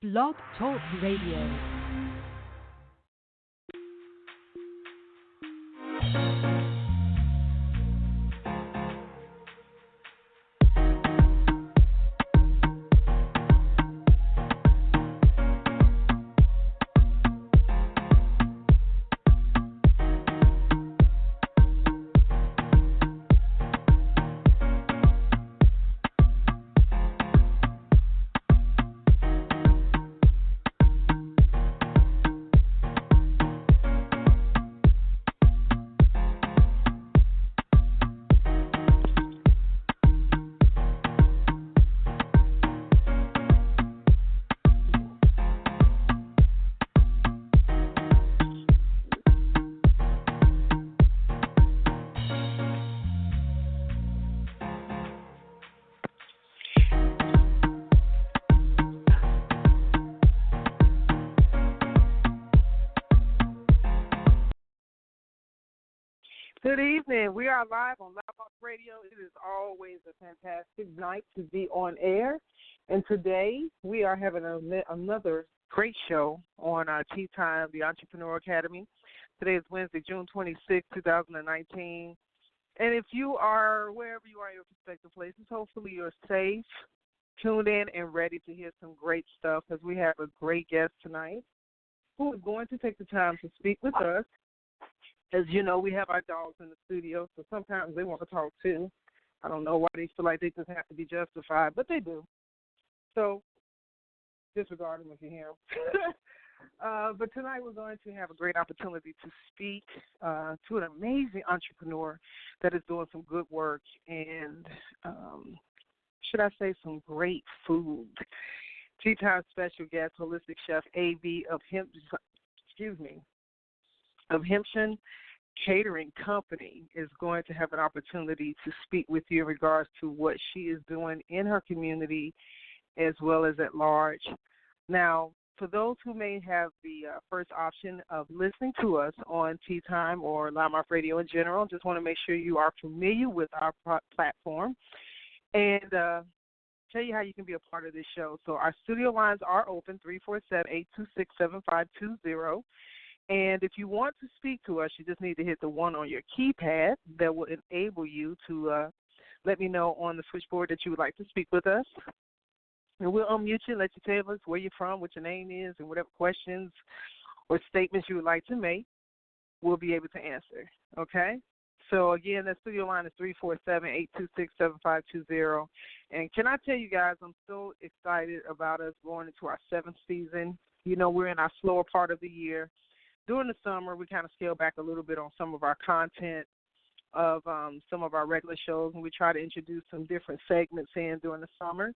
Blog Talk Radio. Good evening. We are live on Loud Radio. It is always a fantastic night to be on air. And today we are having another great show on our Tea Time, the Entrepreneur Academy. Today is Wednesday, June 26, 2019. And if you are wherever you are in your respective places, hopefully you're safe, tuned in, and ready to hear some great stuff because we have a great guest tonight who is going to take the time to speak with us. As you know, we have our dogs in the studio, so sometimes they want to talk too. I don't know why they feel like they just have to be justified, but they do. So disregard them if you hear them. But tonight we're going to have a great opportunity to speak to an amazing entrepreneur that is doing some good work and, should I say, some great food. Tea Time special guest, holistic chef A.B. of InHempzion Catering Company is going to have an opportunity to speak with you in regards to what she is doing in her community as well as at large. Now, for those who may have the first option of listening to us on Tea Time or Loudmouth Radio in general, just want to make sure you are familiar with our platform and tell you how you can be a part of this show. So our studio lines are open, 347-826-7520. And if you want to speak to us, you just need to hit the one on your keypad that will enable you to let me know on the switchboard that you would like to speak with us. And we'll unmute you and let you tell us where you're from, what your name is, and whatever questions or statements you would like to make, we'll be able to answer. Okay? So, again, the studio line is 347-826-7520. And can I tell you guys, I'm so excited about us going into our 7th season. You know, we're in our slower part of the year. During the summer, we kind of scale back a little bit on some of our content of some of our regular shows, and we try to introduce some different segments in during the summer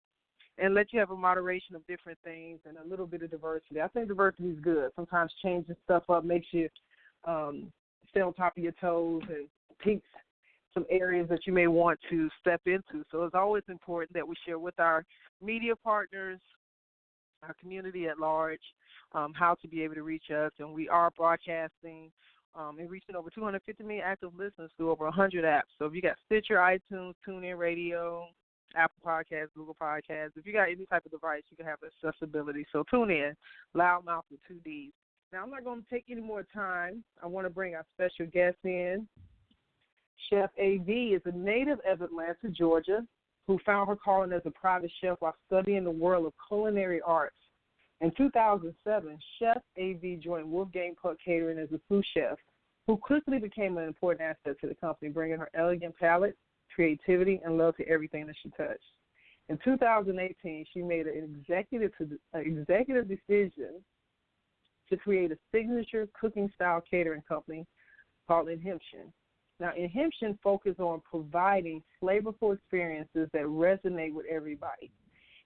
and let you have a moderation of different things and a little bit of diversity. I think diversity is good. Sometimes changing stuff up makes you stay on top of your toes and peaks some areas that you may want to step into. So it's always important that we share with our media partners, our community at large, how to be able to reach us. And we are broadcasting and reaching over 250 million active listeners through over 100 apps. So if you got Stitcher, iTunes, TuneIn Radio, Apple Podcasts, Google Podcasts, if you got any type of device, you can have accessibility. So tune in, Loudmouth with 2 Ds. Now, I'm not going to take any more time. I want to bring our special guest in. Chef A.V. is a native of Atlanta, Georgia, who found her calling as a private chef while studying the world of culinary arts. In 2007, Chef A.V. joined Wolfgang Puck Catering as a sous chef, who quickly became an important asset to the company, bringing her elegant palate, creativity, and love to everything that she touched. In 2018, she made an executive decision to create a signature cooking-style catering company called InHempzion. Now, InHempzion focuses on providing flavorful experiences that resonate with everybody.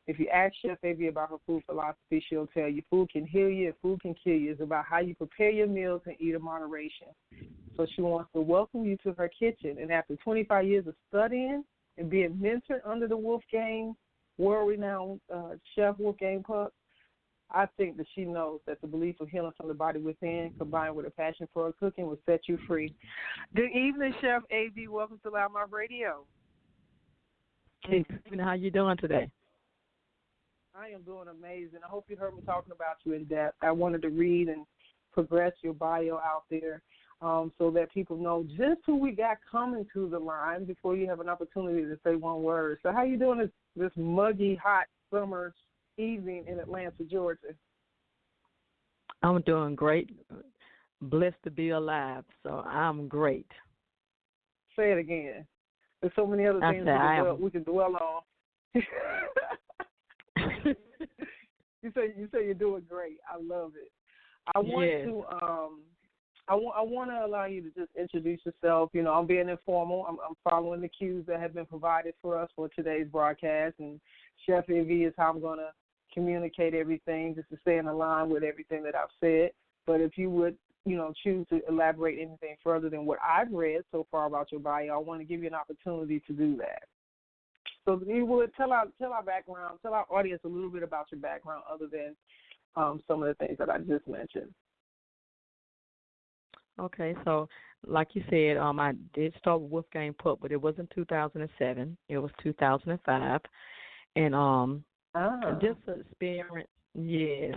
If you ask Chef A.V. about her food philosophy, she'll tell you food can heal you and food can kill you. It's about how you prepare your meals and eat in moderation. So she wants to welcome you to her kitchen. And after 25 years of studying and being mentored under the Wolfgang, world-renowned chef Wolfgang Puck, I think that she knows that the belief of healing from the body within, combined with a passion for her cooking, will set you free. Good evening, Chef A.V. Welcome to Loudmouth Radio. Hey, how you doing today? I am doing amazing. I hope you heard me talking about you in depth. I wanted to read and progress your bio out there so that people know just who we got coming to the line before you have an opportunity to say one word. So how you doing this muggy, hot summer evening in Atlanta, Georgia? I'm doing great. Blessed to be alive, so I'm great. Say it again. There's so many other things we can dwell on. You say you're doing great. I love it. I want to allow you to just introduce yourself. You know, I'm being informal. I'm following the cues that have been provided for us for today's broadcast, and Chef Evie is how I'm going to communicate everything, just to stay in line with everything that I've said. But if you would, choose to elaborate anything further than what I've read so far about your bio, I want to give you an opportunity to do that. So you would tell our background, tell our audience a little bit about your background other than some of the things that I just mentioned. Okay, so like you said, I did start with Wolfgang Puck, but it wasn't 2007. It was 2005. And just experience, yes.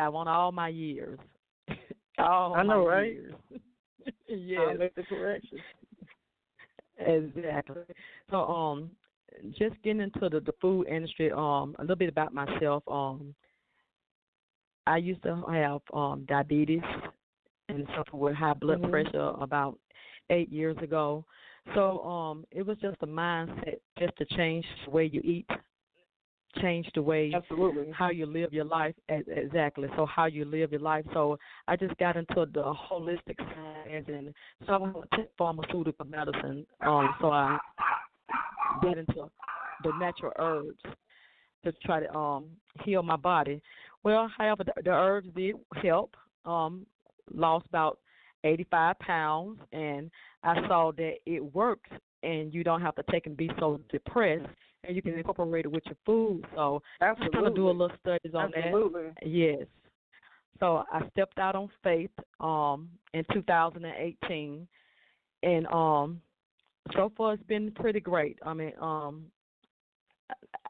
I want all my years. I know, right? Years. Yes. I'll make the correction. Exactly. So, just getting into the food industry, a little bit about myself. I used to have diabetes and suffer with high blood pressure about 8 years ago. So, it was just a mindset just to change the way you eat, change the way how you live your life. Exactly. So how you live your life. So I just got into the holistic science, and so I want to take pharmaceutical medicine. So I get into the natural herbs to try to heal my body. Well, however, the herbs did help. Lost about 85 pounds, and I saw that it works, and you don't have to take and be so depressed, and you can incorporate it with your food. So I kind of do a little studies on that. Yes. So I stepped out on faith in 2018, and so far it's been pretty great. I mean,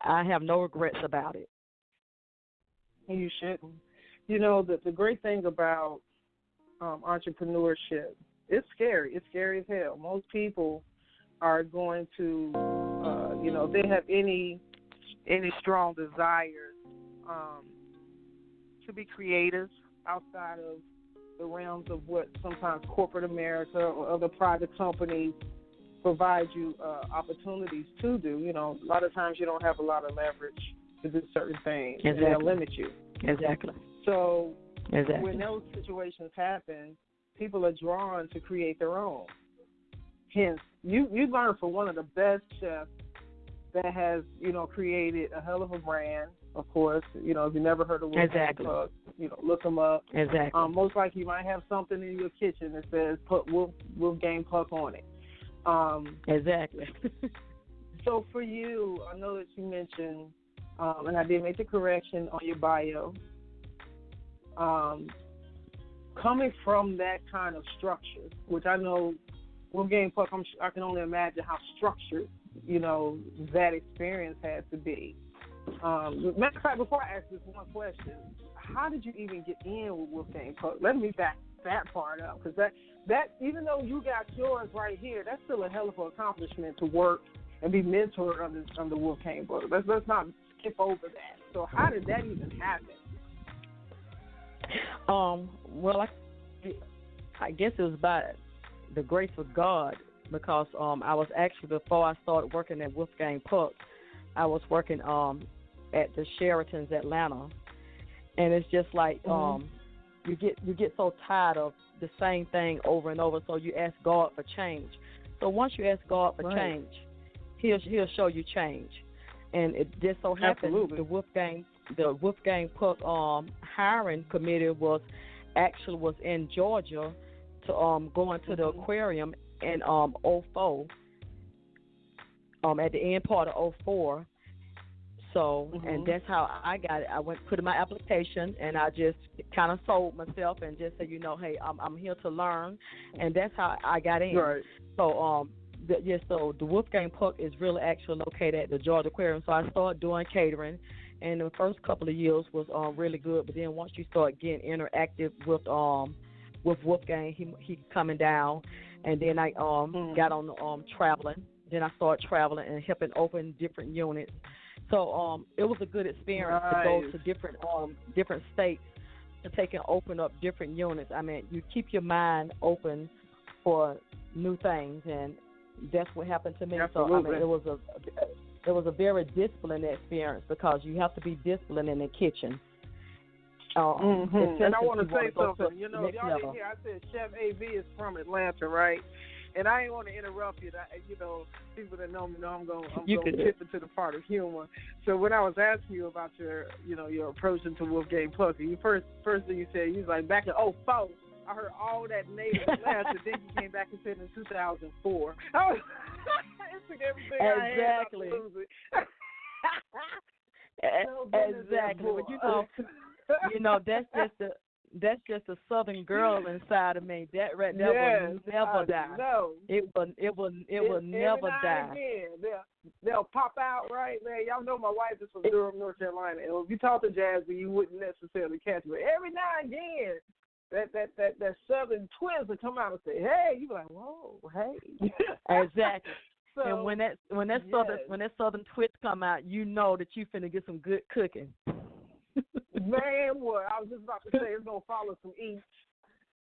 I have no regrets about it. You shouldn't. You know, the great thing about entrepreneurship, it's scary. It's scary as hell. Most people are going to, if they have any strong desires to be creative outside of the realms of what sometimes corporate America or other private companies provide you opportunities to do. You know, a lot of times you don't have a lot of leverage to do certain things, and they'll limit you. Exactly. So when those situations happen, people are drawn to create their own. Hence, you learn from one of the best chefs that has, created a hell of a brand. Of course, if you never heard of Wolfgang Puck, look him up. Exactly. Most likely you might have something in your kitchen that says put Wolfgang Puck on it. Exactly. So for you, I know that you mentioned, and I did make the correction on your bio, coming from that kind of structure, which I know Wolfgang Puck, I can only imagine how structured, that experience had to be. Matter of fact, before I ask this one question, how did you even get in with Wolfgang Puck? Let me back that part up, because that even though you got yours right here, that's still a hell of an accomplishment to work and be mentored under Wolfgang Puck. Let's not skip over that. So how did that even happen? Well, I guess it was by the grace of God, because I was actually, before I started working at Wolfgang Puck, I was working at the Sheraton's Atlanta, and it's just like you get so tired of the same thing over and over, so you ask God for change. So once you ask God for change, He'll show you change, and it just so happened the Wolfgang Puck hiring committee was in Georgia to go into the aquarium in 04, at the end part of 04. So, and that's how I got it. I put in my application, and I just kind of sold myself and just said, hey, I'm here to learn, and that's how I got in. Right. So, So the Wolfgang Puck is really actually located at the Georgia Aquarium. So I started doing catering, and the first couple of years was really good. But then once you start getting interactive with Wolfgang, he coming down, and then I got on traveling. Then I started traveling and helping open different units. So it was a good experience to go to different states to take and open up different units. I mean, you keep your mind open for new things, and that's what happened to me. Absolutely. So I mean, it was a very disciplined experience because you have to be disciplined in the kitchen. And I want to say something. You know, y'all didn't hear. I said Chef AB is from Atlanta, right? And I ain't want to interrupt you. You know, people that know me know I'm going to tip into the part of humor. So when I was asking you about your approach into Wolfgang Puck, first thing you said, you was like, back in 2004, I heard all that native Atlanta. Then you came back and said in 2004. It took everything I had not to lose it. Exactly. But you know, that's just a Southern girl inside of me. That will never die. No. It will never die. Again, they'll pop out, right, man. Y'all know my wife is from Durham, North Carolina. And if you talk to Jasmine, you wouldn't necessarily catch her. But every now and again, that Southern twist will come out and say, "Hey," you be like, "Whoa, hey." Exactly. So, and when that Southern twist come out, you know that you finna get some good cooking. Man, what? I was just about to say it's gonna follow some eats.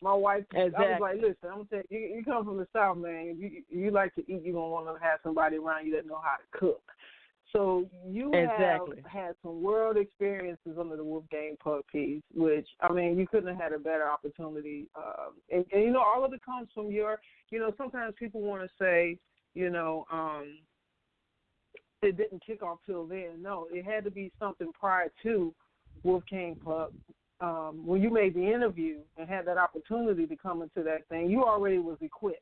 My wife, exactly. I was like, listen, I'm gonna tell you, you come from the South, man. If you like to eat, you're gonna want to have somebody around you that know how to cook. So you have had some world experiences under the Wolfgang Puck piece, which, I mean, you couldn't have had a better opportunity. And you know, all of it comes from your, you know, sometimes people want to say, you know, it didn't kick off till then. No, it had to be something prior to Wolfgang Puck. When you made the interview and had that opportunity to come into that thing, you already was equipped.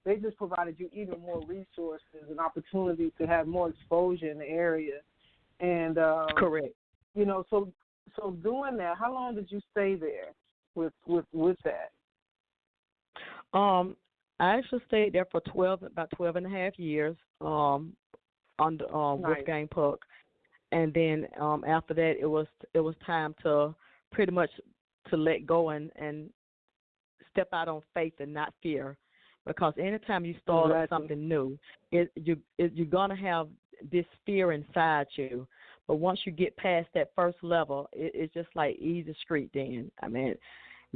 They just provided you even more resources and opportunities to have more exposure in the area. And correct. You know, so doing that, how long did you stay there with that? I actually stayed there for about 12 and a half years under Wolfgang Puck. And then after that, it was time to pretty much to let go and step out on faith and not fear, because anytime you start something new, you're gonna have this fear inside you. But once you get past that first level, it's just like easy street. Then I mean,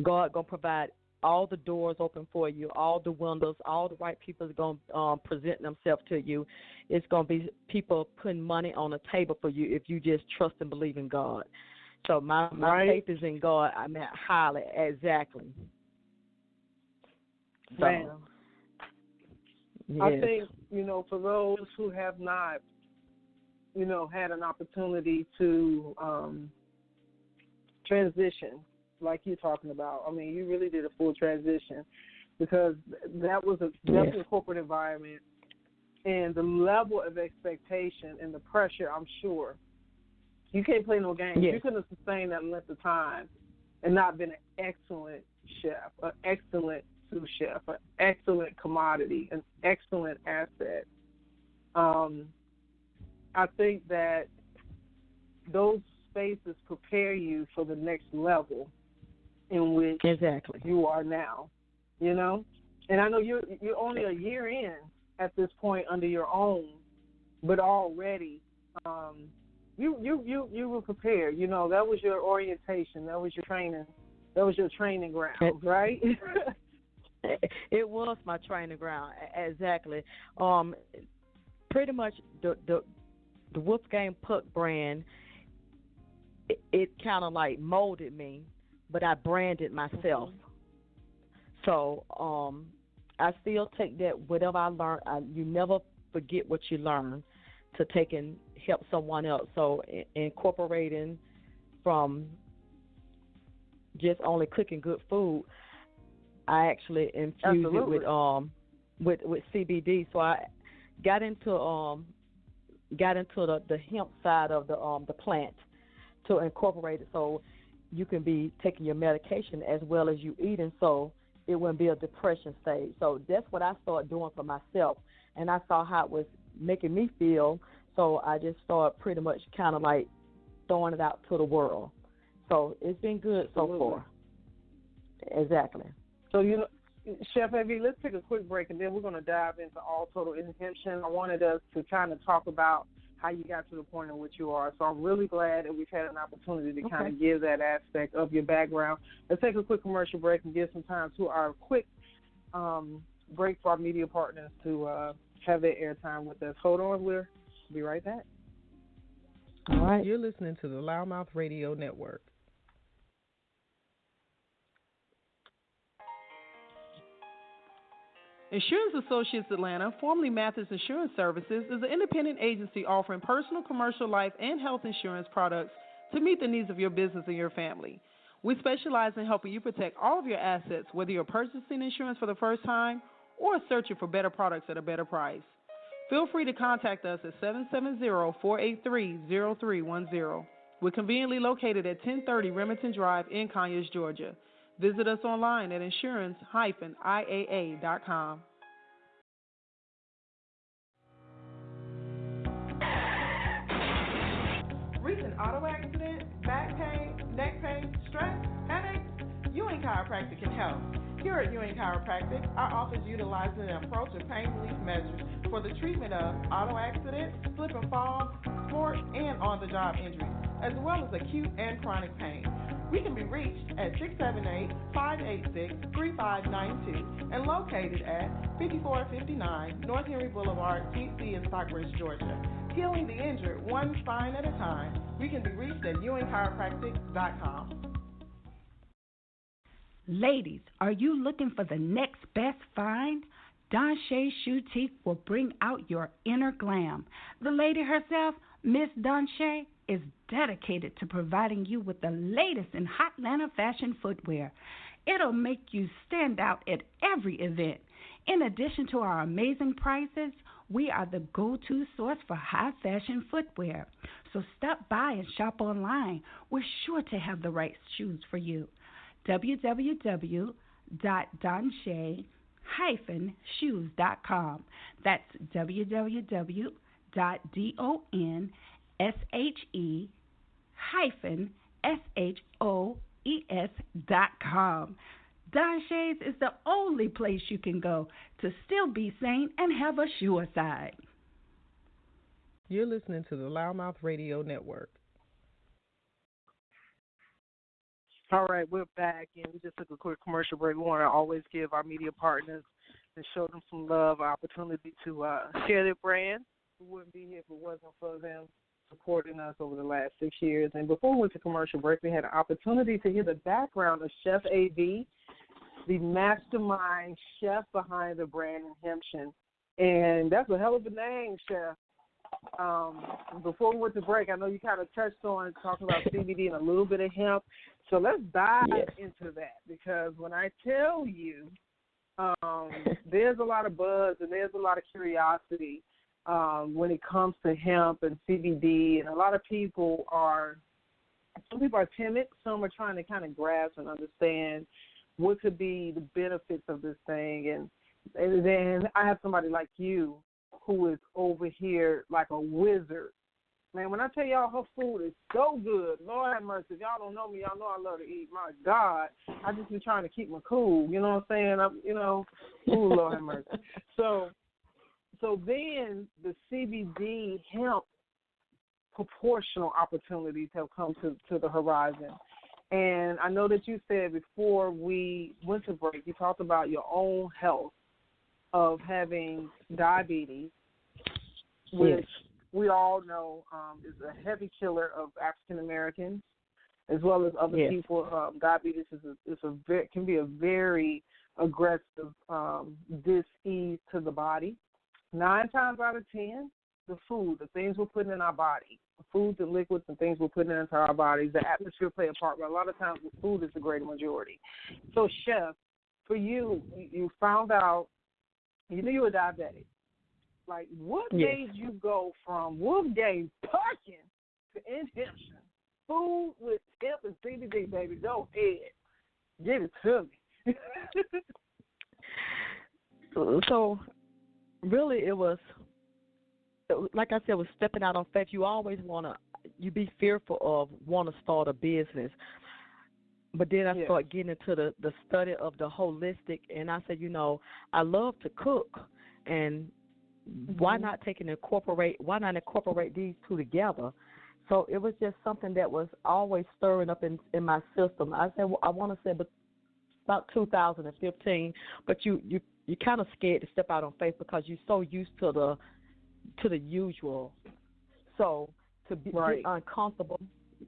God gonna provide all the doors open for you, all the windows, all the right people is going to present themselves to you. It's going to be people putting money on the table for you if you just trust and believe in God. So my faith is in God. I mean, highly, exactly. So, man, yes. I think, you know, for those who have not, you know, had an opportunity to transition, like you're talking about. I mean, you really did a full transition, because that was definitely a corporate environment, and the level of expectation and the pressure, I'm sure. You can't play no games. Yes. You couldn't have sustained that length of time and not been an excellent chef, an excellent sous chef, an excellent commodity, an excellent asset. I think that those spaces prepare you for the next level in which you are now, you know? And I know you're only a year in at this point under your own, but already you were prepared. You know, that was your orientation, that was your training ground, right? It was my training ground, exactly. Pretty much the Wolfgang Puck brand, it kind of like molded me, but I branded myself. So I still take that, whatever I learned, you never forget what you learn to take and help someone else. So incorporating from just only cooking good food, I actually infused it with CBD. So I got into the hemp side of the plant to incorporate it, so you can be taking your medication as well as you eating, so it wouldn't be a depression stage. So that's what I started doing for myself, and I saw how it was making me feel. So I just started pretty much kind of like throwing it out to the world. So it's been good so far. Exactly. So, Chef Evie, let's take a quick break, and then we're going to dive into all total InHempzion. I wanted us to kind of talk about how you got to the point in which you are. So I'm really glad that we've had an opportunity to kind of give that aspect of your background. Let's take a quick commercial break and give some time to our quick break for our media partners to have their airtime with us. Hold on, we'll be right back. All right. You're listening to the Loudmouth Radio Network. Insurance Associates Atlanta, formerly Mathis Insurance Services, is an independent agency offering personal, commercial, life, and health insurance products to meet the needs of your business and your family. We specialize in helping you protect all of your assets, whether you're purchasing insurance for the first time or searching for better products at a better price. Feel free to contact us at 770-483-0310. We're conveniently located at 1030 Remington Drive in Conyers, Georgia. Visit us online at insurance-iaa.com. Recent auto accident, back pain, neck pain, stress, headaches? Ewing Chiropractic can help. Here at Ewing Chiropractic, our office utilizes an approach of pain relief measures for the treatment of auto accidents, slip and fall, sports, and on-the-job injuries, as well as acute and chronic pain. We can be reached at 678-586-3592 and located at 5459 North Henry Boulevard, TC in Stockbridge, Georgia. Healing the injured one spine at a time. We can be reached at ewingchiropractic.com. Ladies, are you looking for the next best find? Don Shea Shoe Teak will bring out your inner glam. The lady herself, Miss Don Shea, is dedicated to providing you with the latest in Hotlanta fashion footwear. It'll make you stand out at every event. In addition to our amazing prices, we are the go-to source for high fashion footwear. So stop by and shop online. We're sure to have the right shoes for you. www.donshay-shoes.com. That's www.donshay-shoes.com. Don Shay's is the only place you can go to still be sane and have a shoe aside. You're listening to the Loudmouth Radio Network. All right, we're back, and we just took a quick commercial break. We want to always give our media partners and show them some love, opportunity to share their brand. We wouldn't be here if it wasn't for them supporting us over the last 6 years. And before we went to commercial break, we had an opportunity to hear the background of Chef A.V., the mastermind chef behind the brand InHempzion. And that's a hell of a name, Chef. Before we went to break, I know you kind of touched on talking about CBD and a little bit of hemp. So let's dive into that, because when I tell you there's a lot of buzz and there's a lot of curiosity when it comes to hemp and CBD, and a lot of people some people are timid, some are trying to kind of grasp and understand what could be the benefits of this thing. And then I have somebody like you who is over here like a wizard. Man, when I tell y'all her food is so good, Lord have mercy. If y'all don't know me, y'all know I love to eat. My God, I just be trying to keep my cool. You know what I'm saying? Ooh, Lord have mercy. So then the CBD hemp proportional opportunities have come to the horizon. And I know that you said before we went to break, you talked about your own health of having diabetes, which we all know is a heavy killer of African Americans as well as other people. Diabetes can be a very aggressive disease to the body. 9 times out of 10, the things we're putting in our body, foods and liquids and things we're putting into our bodies, the atmosphere play a part, but a lot of times the food is the greater majority. So, Chef, for you, you found out, you knew you were diabetic. Like, what made you go from Wolfgang Parkin to InHempzion? Food with hemp and CBD, baby. Go ahead. Give it to me. So really like I said, was stepping out on faith. You always you be fearful of want to start a business. But then I start getting into the study of the holistic, and I said, I love to cook, and why not incorporate these two together? So it was just something that was always stirring up in my system. I said, I want to say about 2015, but you kind of scared to step out on faith because you're so used to the usual. So to be uncomfortable,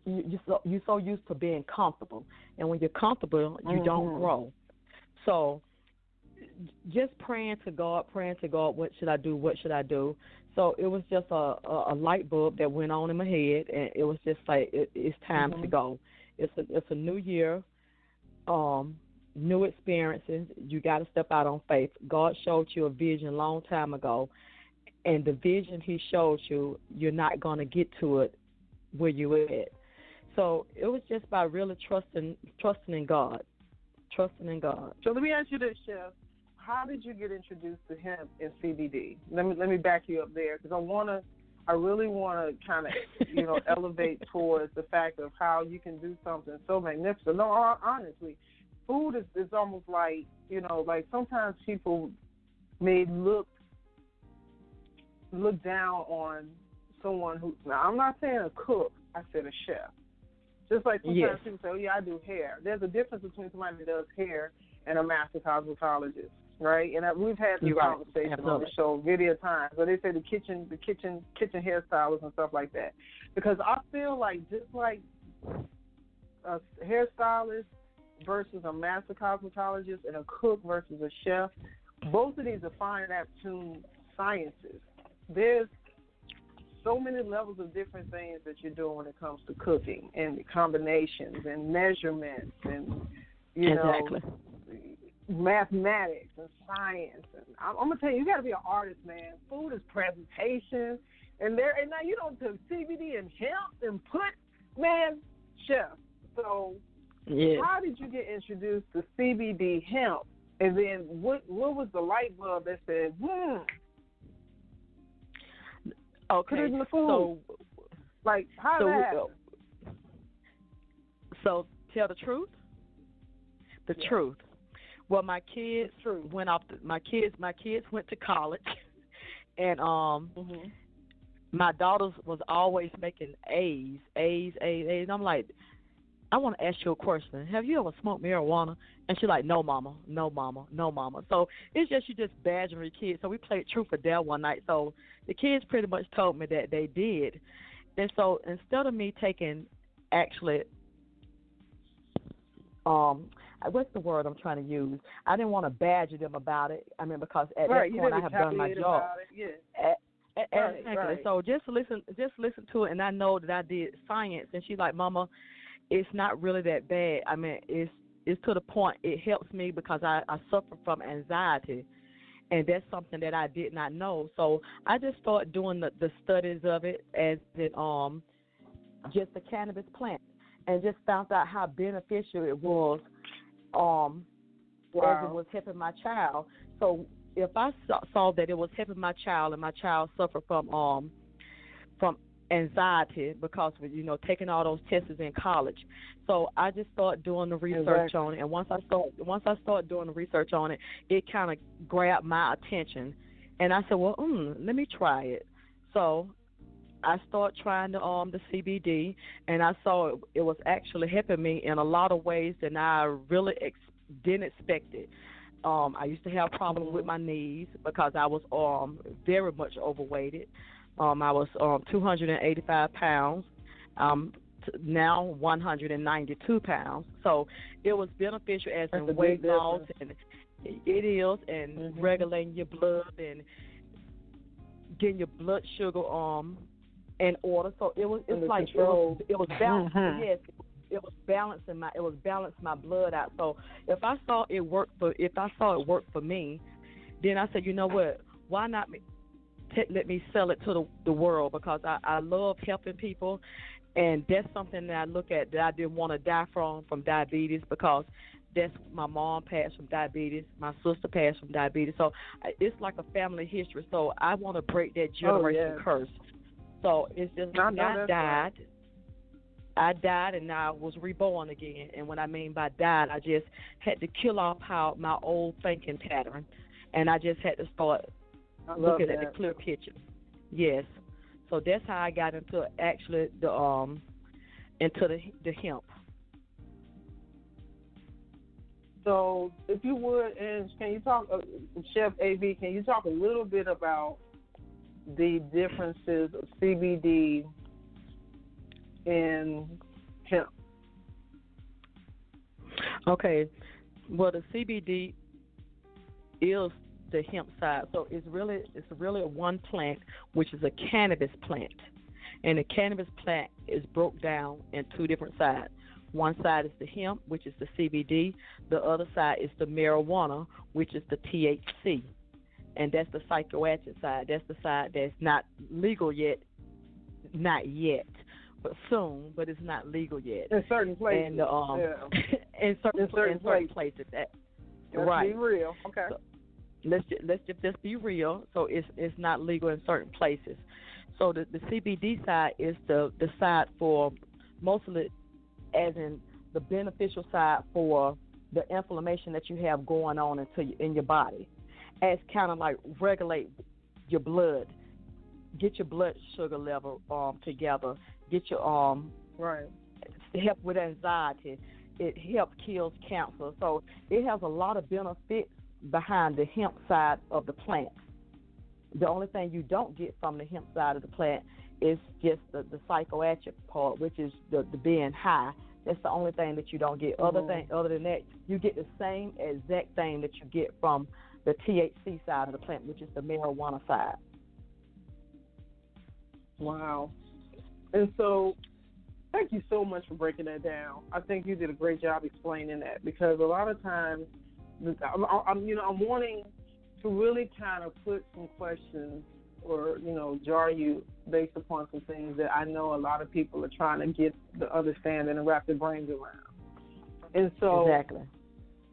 you're so used to being comfortable, and when you're comfortable, you don't grow. So just praying to God, what should I do? So it was just a light bulb that went on in my head, and it was just like it's time to go. It's a new year, new experiences. You got to step out on faith. God showed you a vision a long time ago, and the vision He showed you, you're not going to get to it where you at. So it was just about really trusting in God. Trusting in God. So let me ask you this, Chef. How did you get introduced to hemp and CBD? Let me back you up there because I really want to kind of elevate towards the fact of how you can do something so magnificent. No, honestly, food is almost like like sometimes people may look down on someone who. Now I'm not saying a cook. I said a chef. Just like sometimes people say, oh, yeah, I do hair. There's a difference between somebody that does hair and a master cosmetologist, right? And we've had this conversation on the show many times. But they say the kitchen hairstylists and stuff like that. Because I feel like just like a hairstylist versus a master cosmetologist and a cook versus a chef, both of these are fine and aptune sciences. There's so many levels of different things that you're doing when it comes to cooking and combinations and measurements and mathematics and science. And I'm gonna tell you got to be an artist, man. Food is presentation, and now you don't put CBD and hemp and chef. So how did you get introduced to CBD hemp, and then what was the light bulb that said, Okay, put it in the food. Like, how did that happen? So, tell the truth? The truth. Well, my kids went off. My kids went to college, and my daughters was always making A's. And I'm like, I want to ask you a question. Have you ever smoked marijuana? And she's like, no, mama. So it's just you just badgering your kids. So we played truth or dare one night. So the kids pretty much told me that they did. And so instead of me taking what's the word I'm trying to use? I didn't want to badger them about it. I mean, because at that point I have done my job. Exactly. So just listen to it, and I know that I did science. And she's like, Mama, it's not really that bad. I mean, it's to the point it helps me because I suffer from anxiety, and that's something that I did not know. So I just started doing the studies of it as just a cannabis plant, and just found out how beneficial it was as it was helping my child. So if I saw that it was helping my child, and my child suffered from anxiety because of taking all those tests in college, so I just started doing the research on it. And once I started doing the research on it, it kind of grabbed my attention, and I said, well, let me try it. So I started trying the CBD, and I saw it was actually helping me in a lot of ways that I really didn't expect it. I used to have problems with my knees because I was very much overweighted. I was 285 pounds, now 192 pounds. So it was beneficial as in weight loss, and it is, and regulating your blood and getting your blood sugar in order. So it was balanced. Yes, it was balancing my blood out. So if I saw it work for me, then I said, you know what? Why not let me sell it to the world? Because I love helping people, and that's something that I look at that I didn't want to die from diabetes, because that's my mom passed from diabetes. My sister passed from diabetes. So it's like a family history. So I want to break that generation curse. So it's just I died. I died and I was reborn again. And what I mean by died, I just had to kill off my old thinking pattern, and I just had to start looking at the clear picture. Yes. So that's how I got into actually the hemp. So, if you would, and can you talk, Chef AB? Can you talk a little bit about the differences of CBD and hemp? Okay. Well, the CBD is the hemp side. So it's really one plant, which is a cannabis plant. And the cannabis plant is broke down in two different sides. One side is the hemp, which is the CBD. The other side is the marijuana, which is the THC. And that's the psychoactive side. That's the side that's not legal yet. Not yet, but soon, but it's not legal yet. In certain places. And, in certain places. Right. Let's be real. Okay. So, let's just be real. So it's not legal in certain places. So the CBD side is the side for mostly, as in the beneficial side for the inflammation that you have going on in your body, as kind of like regulate your blood, get your blood sugar level together, get your help with anxiety. It helps kills cancer. So it has a lot of benefits behind the hemp side of the plant. The only thing you don't get from the hemp side of the plant is just the psychoactive part, which is the being high. That's the only thing that you don't get. Other than that, you get the same exact thing that you get from the THC side of the plant, which is the marijuana side. Wow. And so, thank you so much for breaking that down. I think you did a great job explaining that, because a lot of times, I'm wanting to really kind of put some questions or, jar you based upon some things that I know a lot of people are trying to get the understanding and wrap their brains around. And so, exactly.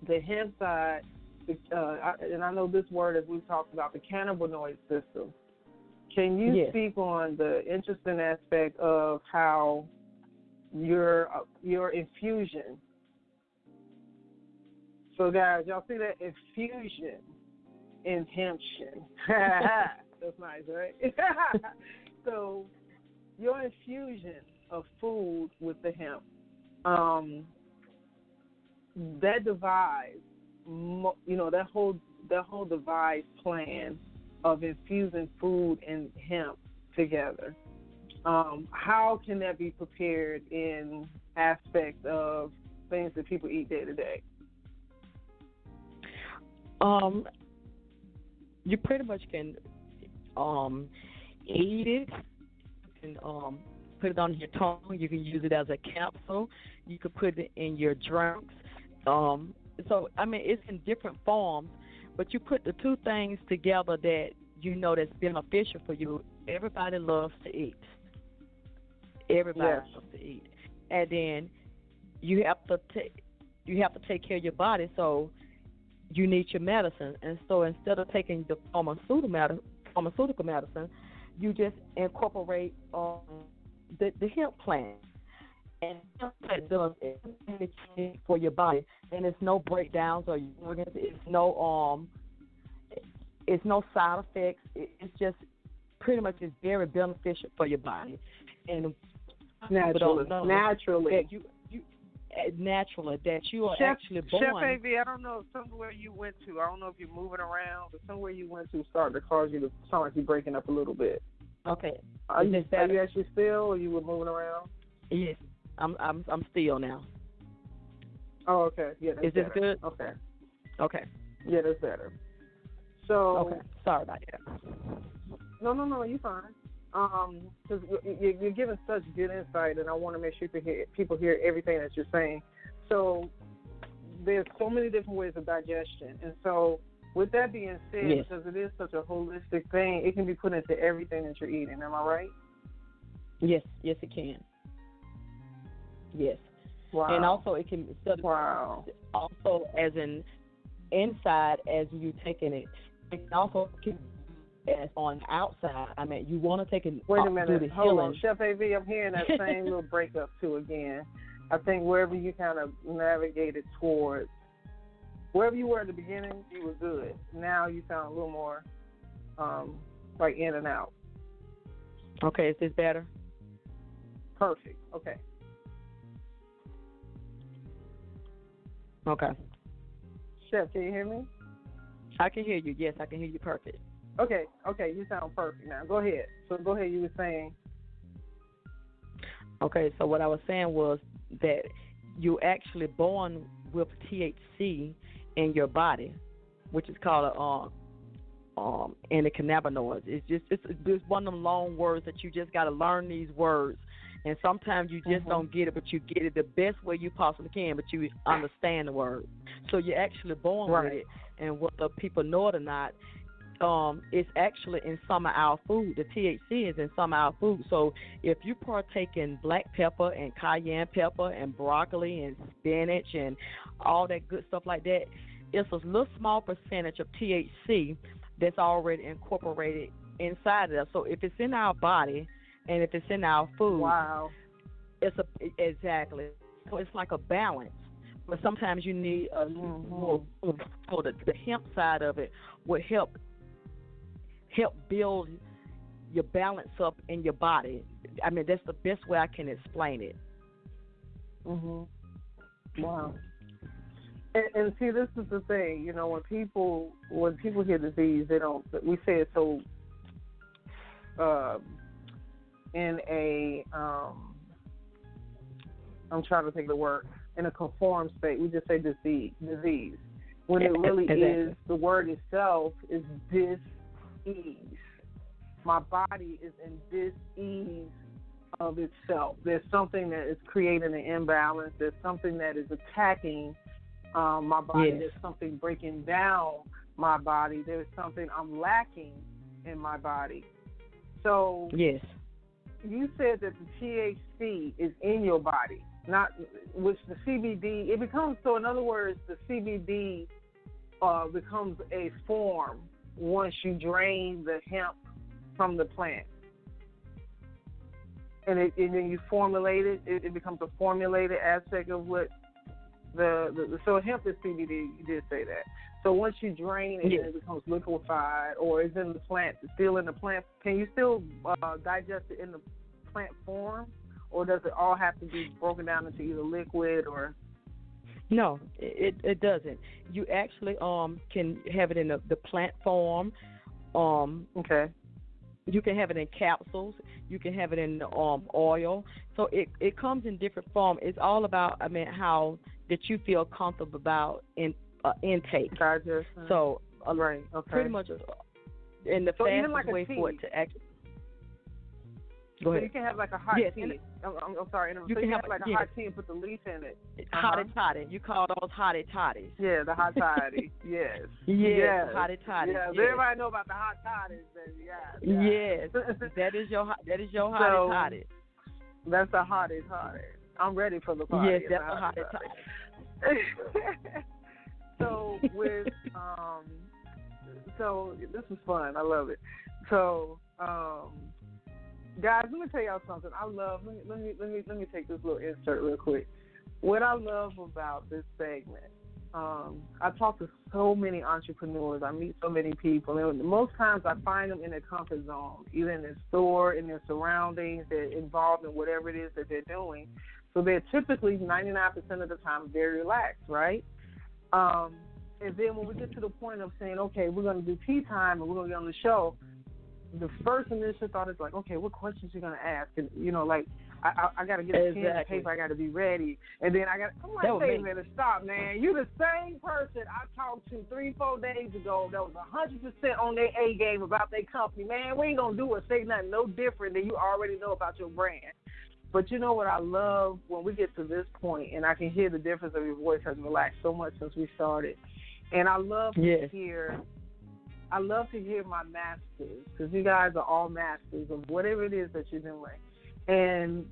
The hemp side, and I know this word, as we've talked about, the cannabinoid system. Can you speak on the interesting aspect of how your infusion? So, guys, y'all see that infusion, InHempzion. That's nice, right? So, your infusion of food with the hemp, that device, that whole device plan of infusing food and hemp together. How can that be prepared in aspects of things that people eat day to day? You pretty much can eat it. You can put it on your tongue. You can use it as a capsule. You could put it in your drinks. So, I mean, it's in different forms, but you put the two things together that that's beneficial for you. Everybody loves to eat. Everybody loves to eat. And then you have to take care of your body, so you need your medicine. And so instead of taking the pharmaceutical medicine, you just incorporate the hemp plant. And hemp plant does everything for your body, and it's no breakdowns or organs. It's no side effects. It's just pretty much is very beneficial for your body. And naturally that you are actually born. Chef A.V., I don't know if somewhere you went to, I don't know if you're moving around, but somewhere you went to started to cause you to sound like you're breaking up a little bit. Okay. Are you actually still, or you were moving around? Yes, I'm still now. Oh, okay. Yeah, that's better. Is this good? Okay. Okay. Yeah, that's better. So. Okay. Sorry about that. No, you're fine. Because you're giving such good insight, and I want to make sure people hear everything that you're saying. So there's so many different ways of digestion, and so with that being said, because it is such a holistic thing, it can be put into everything that you're eating. Am I right? Yes, it can. Yes. Wow. And also it can also as an inside as you taking it. It can also keep as on the outside. I mean, you want to take it. Wait a minute. Do the Hold healing. on, Chef AV. I'm hearing that same little breakup too again. I think wherever you kind of navigated towards, wherever you were at the beginning, you were good. Now you sound a little more like in and out. Okay, is this better? Perfect. Okay. Okay. Chef, can you hear me? I can hear you. Yes, I can hear you perfect. Okay, you sound perfect now. Go ahead. So go ahead, you were saying. Okay, so what I was saying was that you're actually born with THC in your body, which is called endocannabinoids. It's one of them long words that you just got to learn these words. And sometimes you just don't get it, but you get it the best way you possibly can, but you understand the word. So you're actually born with it. And whether people know it or not, it's actually in some of our food. The THC is in some of our food. So if you partake in black pepper and cayenne pepper and broccoli and spinach and all that good stuff like that, it's a little small percentage of THC that's already incorporated inside of us. So if it's in our body and if it's in our food, exactly. So it's like a balance. But sometimes you need a more. So the hemp side of it would help build your balance up in your body. I mean, that's the best way I can explain it. Wow. And see, this is the thing. You know, when people hear disease, they don't. We say it so in a. I'm trying to think of the word. In a conformed state, we just say disease. When it really is, the word itself is dis-ease. My body is in dis-ease of itself. There's something that is creating an imbalance. There's something that is attacking my body. There's something breaking down my body. There's something I'm lacking in my body. So you said that the THC is in your body. Not which the CBD, it becomes, so in other words, the CBD becomes a form once you drain the hemp from the plant. And then you formulate it, it becomes a formulated aspect of what so hemp is CBD, you did say that. So once you drain it, it becomes liquefied, or it's in the plant, it's still in the plant. Can you still digest it in the plant form? Or does it all have to be broken down into either liquid or? No, it doesn't. You actually can have it in the plant form. Okay. You can have it in capsules. You can have it in oil. So it comes in different form. It's all about, I mean, how that you feel comfortable about intake. Digestion. So right. Okay. Pretty much in the fastest like way for it to actually. Go ahead. So you can have like a hot tea. I'm sorry. You can have like a hot tea and put the leaf in it. Hottie toddy. You call those hottie toddies. Yeah, the hot toddy. Yes. Yes. Hottie toddies. Yes. Everybody know about the hot toddies. Yes. that is your hottie toddy. That's the hottest toddy. I'm ready for the party. Yes, that's a hottie toddy. So with so this is fun. I love it. So guys, let me tell y'all something. Let me take this little insert real quick. What I love about this segment, I talk to so many entrepreneurs. I meet so many people, and most times I find them in their comfort zone, either in their store, in their surroundings. They're involved in whatever it is that they're doing. So they're typically 99% of the time very relaxed, right? And then when we get to the point of saying, okay, we're going to do tea time and we're going to get on the show, the first initial thought is like, okay, what questions you gonna ask? And like, I gotta get a pen and paper. I gotta be ready. And then I'm like, wait a minute, stop, man. You the same person I talked to 3-4 days ago that was 100% on their A game about their company. Man, we ain't gonna do or say nothing no different than you already know about your brand. But you know what I love when we get to this point, and I can hear the difference of your voice has relaxed so much since we started. And I love to hear. I love to hear my masters, because you guys are all masters of whatever it is that you're doing. And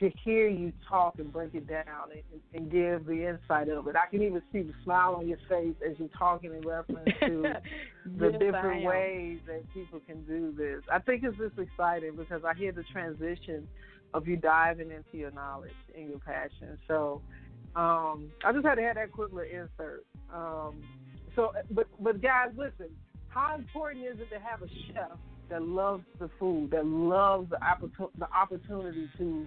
to hear you talk and break it down and give the insight of it. I can even see the smile on your face as you're talking in reference to the different ways that people can do this. I think it's just exciting because I hear the transition of you diving into your knowledge and your passion. So I just had to have that quick little insert. But guys, listen, how important is it to have a chef that loves the food, that loves the opportunity to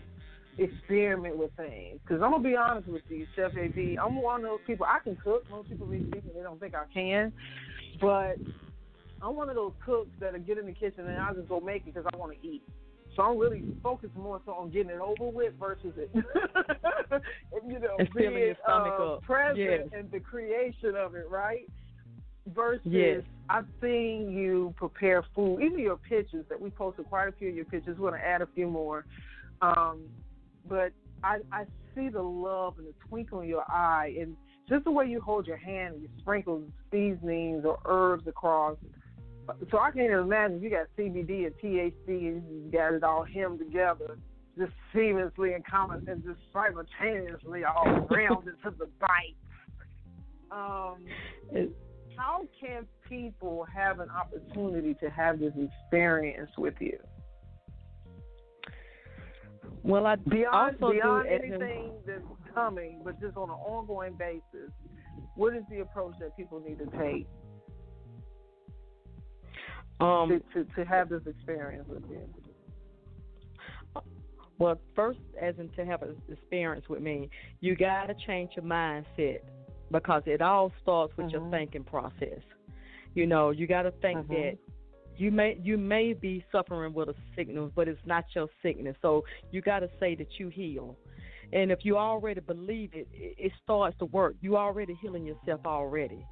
experiment with things? Because I'm going to be honest with you, Chef A.B., I'm one of those people. I can cook. Most people be thinking they don't think I can. But I'm one of those cooks that'll get in the kitchen and I'll just go make it because I want to eat. So I'm really focused more so on getting it over with versus it, and filling your stomach up. Present and the creation of it, right? Versus I've seen you prepare food, even your pictures that we posted quite a few of your pictures. We're going to add a few more. But I see the love and the twinkle in your eye and just the way you hold your hand and you sprinkle seasonings or herbs across. So I can't even imagine you got CBD and THC and you got it all hemmed together just seamlessly and common and just simultaneously all round into the bite. How can people have an opportunity to have this experience with you? Well, I beyond do anything that's coming, but just on an ongoing basis, what is the approach that people need to take to have this experience with you? Well, first, as in to have an experience with me, you got to change your mindset because it all starts with your thinking process. You got to think that you may be suffering with a sickness, but it's not your sickness. So you got to say that you heal. And if you already believe it, it starts to work. You already healing yourself already.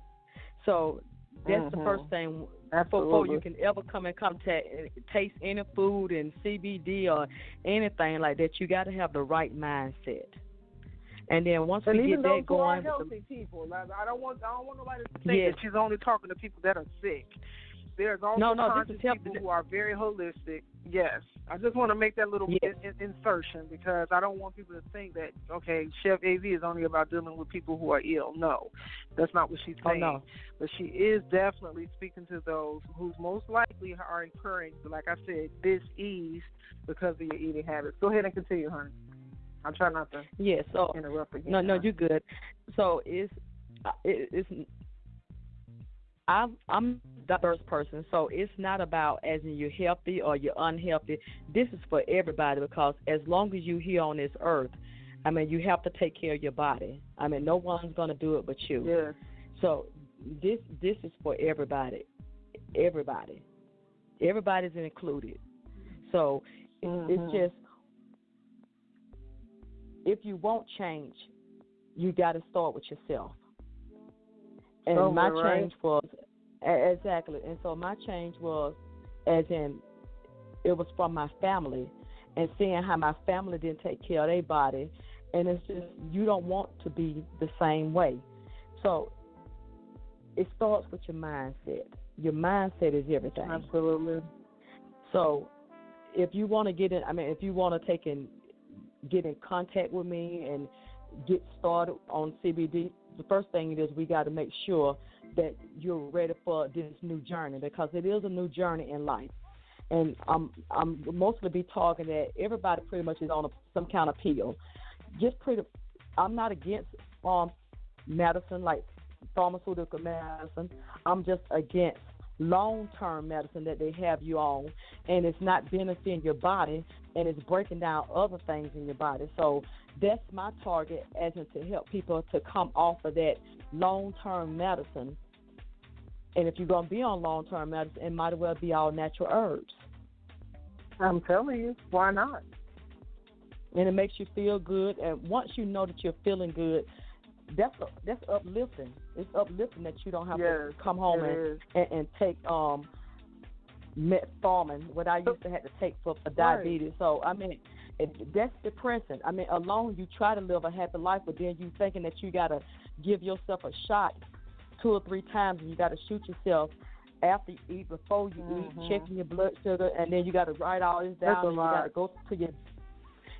So that's the first thing. Before you can ever come in contact and taste any food and CBD or anything like that, you got to have the right mindset. And then once we get that going, healthy people. I don't want nobody to think that she's only talking to people that are sick. There's also conscious people who are very holistic. Yes, I just want to make that little insertion because I don't want people to think that Chef AV is only about dealing with people who are ill. No, that's not what she's saying. No. But she is definitely speaking to those who most likely are incurring, like I said, dis-ease because of your eating habits. Go ahead and continue, honey. I'm trying not to interrupt again. No, you're good. So I'm a diverse person, so it's not about as in you're healthy or you're unhealthy. This is for everybody because as long as you're here on this earth, you have to take care of your body. No one's going to do it but you. Yes. So this is for everybody. Everybody's included. So it's just, if you won't change, you got to start with yourself. And my change was, exactly, and so my change was, as in, it was from my family, and seeing how my family didn't take care of their body, and it's just, you don't want to be the same way. So it starts with your mindset. Your mindset is everything. Absolutely. So if you want to if you want to get in contact with me and get started on CBD, the first thing is we got to make sure that you're ready for this new journey because it is a new journey in life. And I'm mostly be talking that everybody pretty much is on some kind of pill. I'm not against medicine like pharmaceutical medicine. I'm just against long-term medicine that they have you on, and it's not benefiting your body, and it's breaking down other things in your body. So that's my target, as in to help people to come off of that long-term medicine. And if you're going to be on long-term medicine, it might as well be all natural herbs. I'm telling you, why not? And it makes you feel good, and once you know that you're feeling good, that's uplifting. It's uplifting that you don't have to come home and take metformin, what I used to have to take for diabetes. So that's depressing. Alone you try to live a happy life, but then you thinking that you gotta give yourself a shot 2 or 3 times, and you gotta shoot yourself after you eat, before you eat, checking your blood sugar, and then you gotta write all this down, and you gotta go to your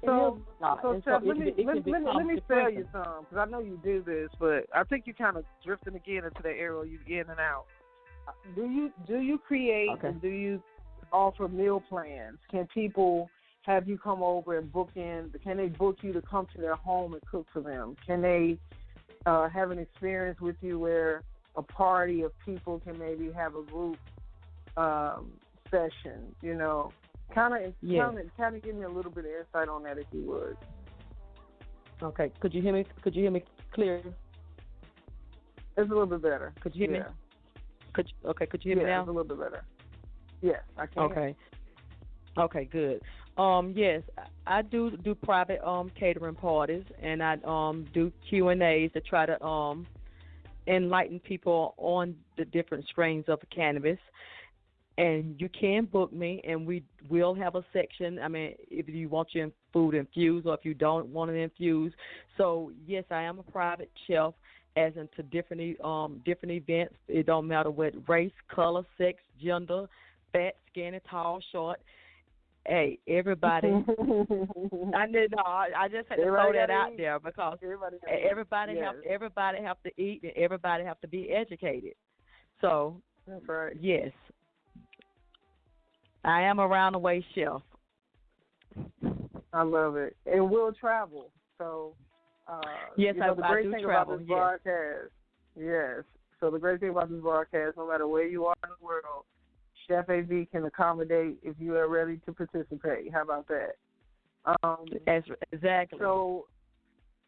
So, so Chef, let me sell you depressing. some, because I know you do this, but I think you're kind of drifting again into the area you in and out. Do you create and do you offer meal plans? Can people have you come over and book in? Can they book you to come to their home and cook for them? Can they have an experience with you where a party of people can maybe have a group session? You know, kind of give me a little bit of insight on that, if you would. Okay. Could you hear me? Clear? It's a little bit better. Could you hear me? Could you hear me now? It's a little bit better. Yes, I can. Okay, good. Yes, I do private catering parties, and I do Q&As to try to enlighten people on the different strains of cannabis. And you can book me, and we will have a section. I mean, if you want your food infused or if you don't want it infused. So, yes, I am a private chef, as into different events. It don't matter what race, color, sex, gender, fat, skinny, tall, short. Hey, everybody. I just had to throw that out there because everybody have to eat and everybody have to be educated. So, that's right. Yes, I am a round-the-way chef. I love it. And we'll travel. So, yes, the great do thing travel. About this broadcast, yes. So the great thing about this broadcast, no matter where you are in the world, Chef AV can accommodate if you are ready to participate. How about that? Exactly. So,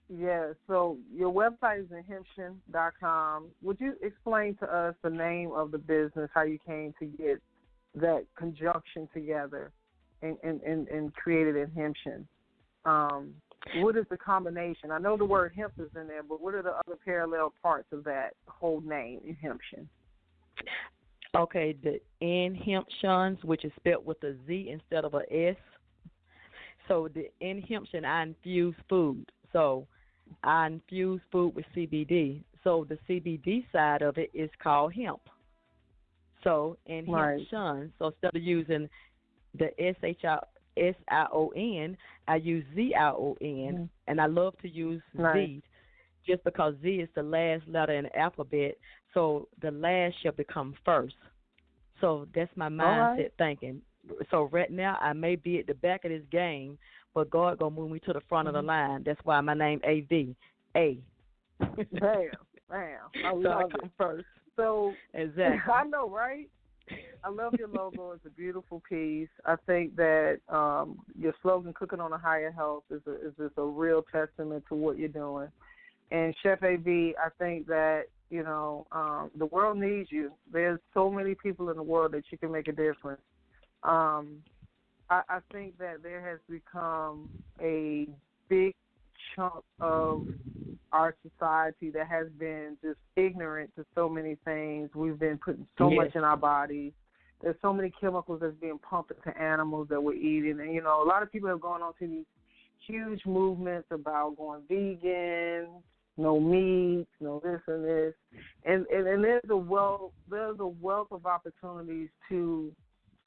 yeah. So your website is InHempzion.com. Would you explain to us the name of the business, how you came to get that conjunction together and created InHempzion? What is the combination? I know the word hemp is in there, but what are the other parallel parts of that whole name, InHempzion? Okay, the InHempzion, which is spelled with a Z instead of a S. So the InHempzion, I infuse food. So I infuse food with CBD. So the CBD side of it is called hemp. So InHempzion, so instead of using the SION, I use ZION, and I love to use Z just because Z is the last letter in the alphabet, so the last shall become first. So that's my mindset thinking. So right now I may be at the back of this game, but God going to move me to the front of the line. That's why my name AV. A. Bam. I love it. First. So, exactly. I know, right? I love your logo. It's a beautiful piece. I think that your slogan, "Cooking on a Higher Health," is just a real testament to what you're doing. And Chef AV, I think that, the world needs you. There's so many people in the world that you can make a difference. I think that there has become a big chunk of our society that has been just ignorant to so many things. We've been putting so much in our bodies. There's so many chemicals that's being pumped into animals that we're eating. And, a lot of people have gone on to these huge movements about going vegan, no meat, no this and this. And there's a wealth of opportunities to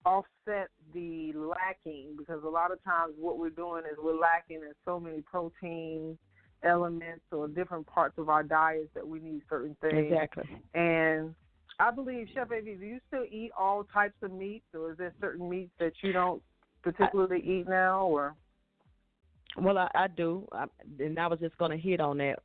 offset the lacking, because a lot of times what we're doing is we're lacking in so many protein elements or different parts of our diets that we need certain things. Exactly. And I believe, Chef AV, do you still eat all types of meats, or is there certain meats that you don't particularly eat now? Or Well, I do, and I was just going to hit on that,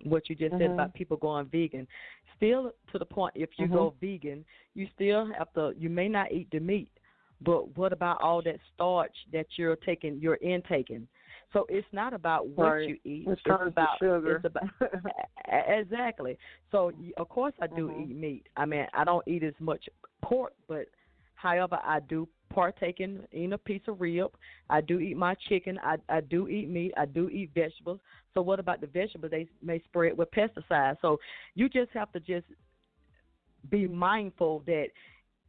what you just said about people going vegan. Still, to the point, if you go vegan, you still have to, you may not eat the meat, but what about all that starch that you're intaking? So it's not about what you eat. It's about sugar. It's about, exactly. So, of course, I do eat meat. I mean, I don't eat as much pork, but however, I do partake in a piece of rib. I do eat my chicken. I do eat meat. I do eat vegetables. So what about the vegetables? They may spray it with pesticides. So you just have to just be mindful that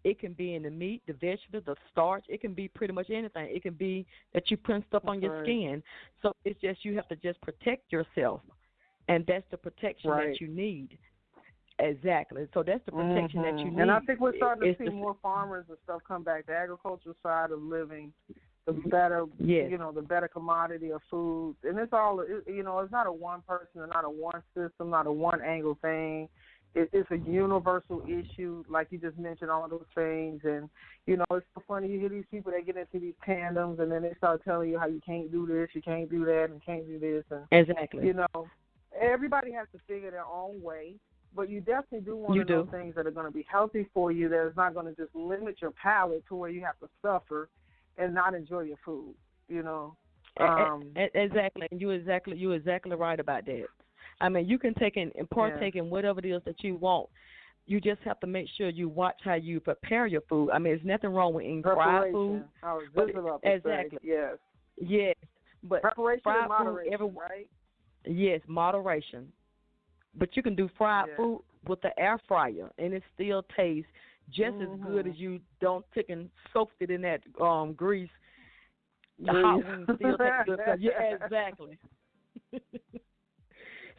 it can be in the meat, the vegetables, the starch. It can be pretty much anything. It can be that you put stuff on your skin. So it's just you have to just protect yourself, and that's the protection that you need. Exactly. So that's the protection that you need. And I think we're starting to see more farmers and stuff come back. The agricultural side of living the better, yes. the better commodity of food. And it's all, it's not a one person, not a one system, not a one angle thing. It's a universal issue, like you just mentioned, all those things. And, it's so funny. You hear these people that get into these tandems, and then they start telling you how you can't do this, you can't do that, and can't do this. And, exactly. Everybody has to figure their own way. But you definitely do want to know things that are going to be healthy for you, that is not going to just limit your palate to where you have to suffer and not enjoy your food, Exactly. And you're exactly right about that. I mean, you can take and partake in whatever it is that you want. You just have to make sure you watch how you prepare your food. I mean, there's nothing wrong with eating fried food. I was just about to exactly. say, yes. Yes. But preparation fried and moderation, food, right? Yes, moderation. But you can do fried food with the air fryer, and it still tastes just as good as you don't take and soaked it in that grease. The hot wings still taste good. Yeah, exactly.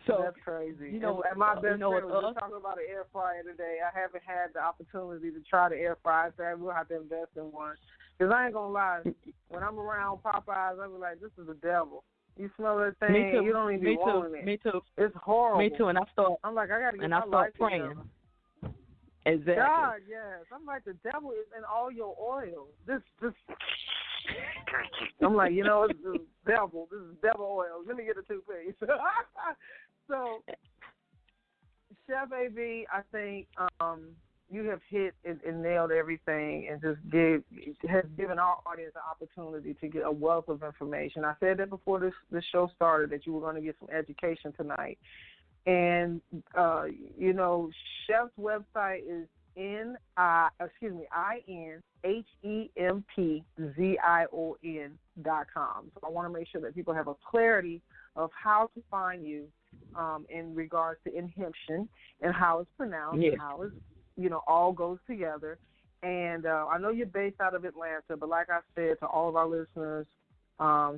So that's crazy. And my best friend was just talking about an air fryer today. I haven't had the opportunity to try the air fryer, so we'll have to invest in one. Because I ain't going to lie, when I'm around Popeyes, I be like, this is the devil. You smell that thing, me too. You don't even be wanting it. Me too. It's horrible. Me too, and I'm like, I got to get my life start praying. Together. Exactly. God, yes. I'm like, the devil is in all your oil. This. I'm like, it's the devil. This is devil oil. Let me get a toothpaste. So, Chef AB, I think you have hit and nailed everything, and just has given our audience an opportunity to get a wealth of information. I said that before this show started, that you were going to get some education tonight. And, Chef's website is InHempzion.com. So I want to make sure that people have a clarity of how to find you in regards to InHempzion and how it's pronounced and how it's, all goes together. And I know you're based out of Atlanta, but like I said to all of our listeners,